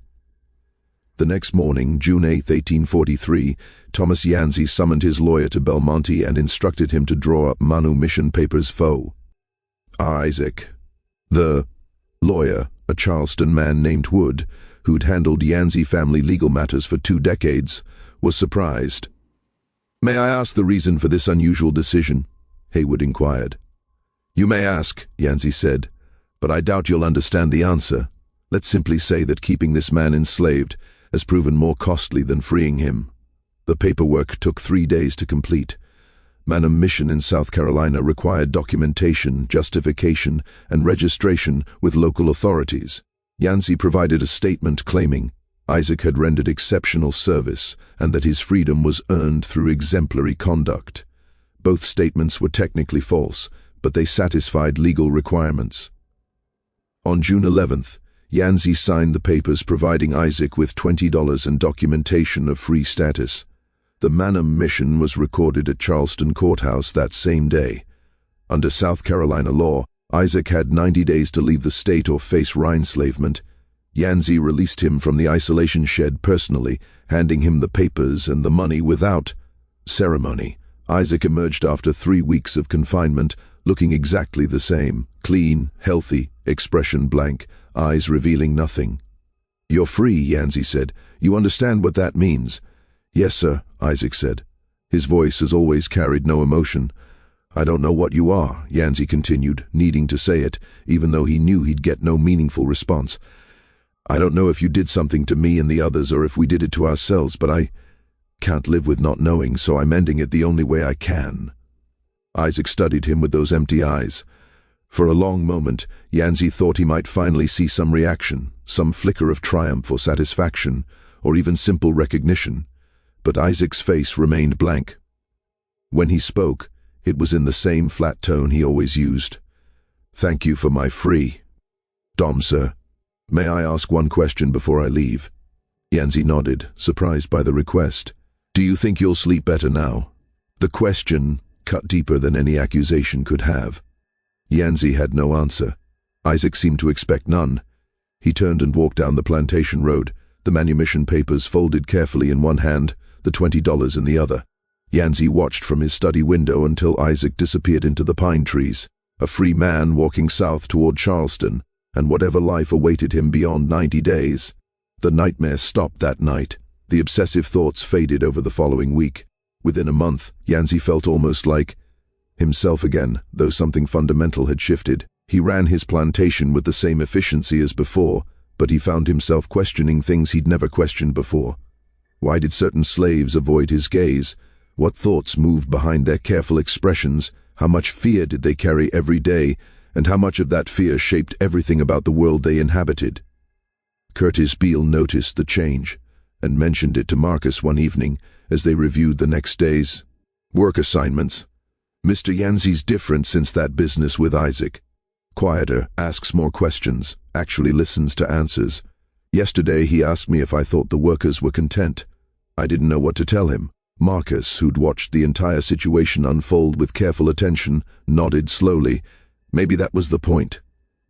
The next morning, June 8, 1843, Thomas Yancey summoned his lawyer to Belmonte and instructed him to draw up manumission papers foe. Isaac, the lawyer, a Charleston man named Wood, who'd handled Yancey family legal matters for 2 decades, was surprised. "May I ask the reason for this unusual decision?" Haywood inquired. "You may ask," Yancey said, "but I doubt you'll understand the answer. Let's simply say that keeping this man enslaved has proven more costly than freeing him." The paperwork took 3 days to complete. Manumission in South Carolina required documentation, justification, and registration with local authorities. Yancey provided a statement claiming Isaac had rendered exceptional service and that his freedom was earned through exemplary conduct. Both statements were technically false, but they satisfied legal requirements. On June 11th, Yancey signed the papers providing Isaac with $20 and documentation of free status. The manumission was recorded at Charleston Courthouse that same day. Under South Carolina law, Isaac had 90 days to leave the state or face reinslavement. Yancey released him from the isolation shed personally, handing him the papers and the money without ceremony. Isaac emerged after 3 weeks of confinement, looking exactly the same, clean, healthy, expression blank, eyes revealing nothing. "You're free," Yancey said. "You understand what that means?" "Yes, sir," Isaac said. His voice as always carried no emotion. "I don't know what you are," Yancey continued, needing to say it, even though he knew he'd get no meaningful response. "I don't know if you did something to me and the others or if we did it to ourselves, but I can't live with not knowing, so I'm ending it the only way I can." Isaac studied him with those empty eyes. For a long moment, Yancey thought he might finally see some reaction, some flicker of triumph or satisfaction, or even simple recognition. But Isaac's face remained blank. When he spoke, it was in the same flat tone he always used. "Thank you for my free. Dom, sir. May I ask one question before I leave?" Yancey nodded, surprised by the request. "Do you think you'll sleep better now?" The question cut deeper than any accusation could have. Yancey had no answer. Isaac seemed to expect none. He turned and walked down the plantation road, the manumission papers folded carefully in one hand, the $20 in the other. Yancey watched from his study window until Isaac disappeared into the pine trees, a free man walking south toward Charleston, and whatever life awaited him beyond 90 days. The nightmare stopped that night. The obsessive thoughts faded over the following week. Within a month, Yancey felt almost like himself again, though something fundamental had shifted. He ran his plantation with the same efficiency as before, but he found himself questioning things he'd never questioned before. Why did certain slaves avoid his gaze? What thoughts moved behind their careful expressions? How much fear did they carry every day? And how much of that fear shaped everything about the world they inhabited? Curtis Beale noticed the change, and mentioned it to Marcus one evening as they reviewed the next day's work assignments. "Mr. Yancey's different since that business with Isaac. Quieter, asks more questions, actually listens to answers. Yesterday he asked me if I thought the workers were content. I didn't know what to tell him." Marcus, who'd watched the entire situation unfold with careful attention, nodded slowly. Maybe that was the point.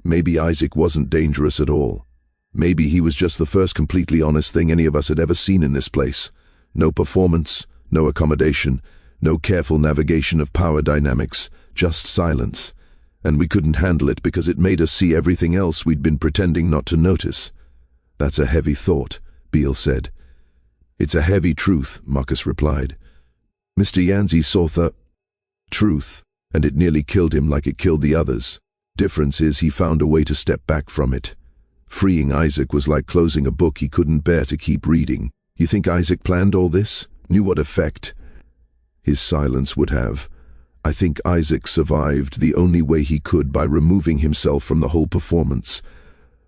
Maybe Isaac wasn't dangerous at all. Maybe he was just the first completely honest thing any of us had ever seen in this place. No performance, no accommodation, no careful navigation of power dynamics, just silence. And we couldn't handle it because it made us see everything else we'd been pretending not to notice. "That's a heavy thought," Beale said. "It's a heavy truth," Marcus replied. "Mr. Yancey saw the truth, and it nearly killed him like it killed the others. Difference is he found a way to step back from it. Freeing Isaac was like closing a book he couldn't bear to keep reading. You think Isaac planned all this? Knew what effect his silence would have? I think Isaac survived the only way he could, by removing himself from the whole performance.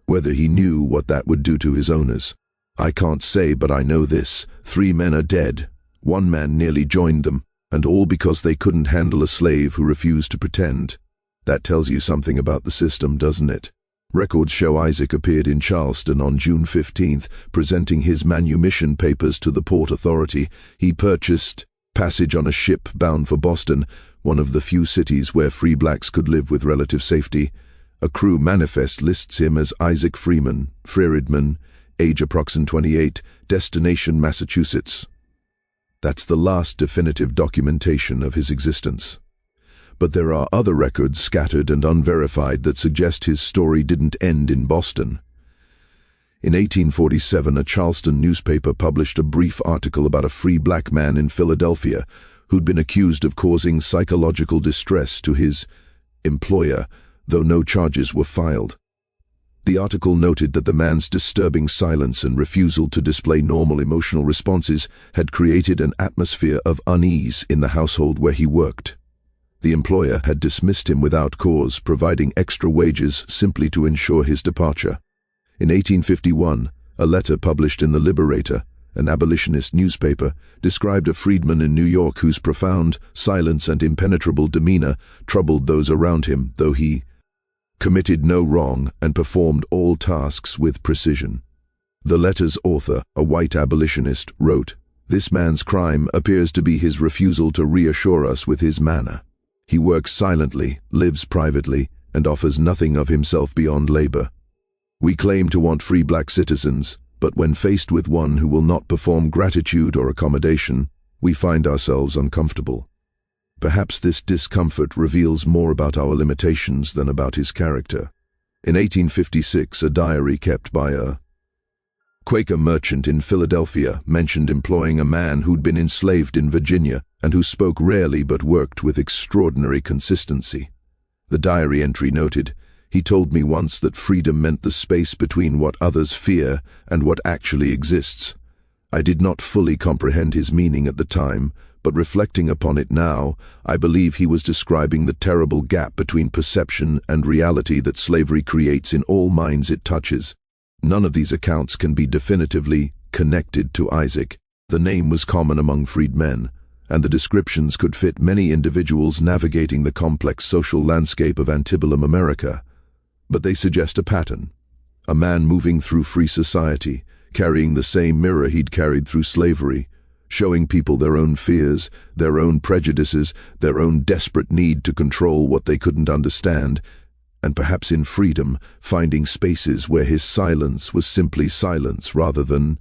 Whether he knew what that would do to his owners, I can't say, but I know this. 3 men are dead. 1 man nearly joined them, and all because they couldn't handle a slave who refused to pretend. That tells you something about the system, doesn't it? Records show Isaac appeared in Charleston on June 15th, presenting his manumission papers to the Port Authority. He purchased passage on a ship bound for Boston, one of the few cities where free blacks could live with relative safety. A crew manifest lists him as Isaac Freeridman, age approximately 28, destination Massachusetts. That's the last definitive documentation of his existence. But there are other records scattered and unverified that suggest his story didn't end in Boston. In 1847, a Charleston newspaper published a brief article about a free black man in Philadelphia who'd been accused of causing psychological distress to his employer, though no charges were filed. The article noted that the man's disturbing silence and refusal to display normal emotional responses had created an atmosphere of unease in the household where he worked. The employer had dismissed him without cause, providing extra wages simply to ensure his departure. In 1851, a letter published in The Liberator, an abolitionist newspaper, described a freedman in New York whose profound silence and impenetrable demeanor troubled those around him, though he committed no wrong and performed all tasks with precision. The letter's author, a white abolitionist, wrote, "This man's crime appears to be his refusal to reassure us with his manner. He works silently, lives privately, and offers nothing of himself beyond labor. We claim to want free black citizens, but when faced with one who will not perform gratitude or accommodation, we find ourselves uncomfortable." Perhaps this discomfort reveals more about our limitations than about his character. In 1856, a diary kept by a Quaker merchant in Philadelphia mentioned employing a man who'd been enslaved in Virginia and who spoke rarely but worked with extraordinary consistency. The diary entry noted, "He told me once that freedom meant the space between what others fear and what actually exists. I did not fully comprehend his meaning at the time, but reflecting upon it now, I believe he was describing the terrible gap between perception and reality that slavery creates in all minds it touches." None of these accounts can be definitively connected to Isaac. The name was common among freedmen, and the descriptions could fit many individuals navigating the complex social landscape of antebellum America. But they suggest a pattern. A man moving through free society, carrying the same mirror he'd carried through slavery, showing people their own fears, their own prejudices, their own desperate need to control what they couldn't understand, and perhaps in freedom, finding spaces where his silence was simply silence rather than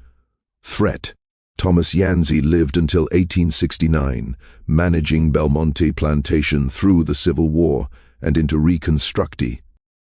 threat. Thomas Yancey lived until 1869, managing Belmonte Plantation through the Civil War and into Reconstructi,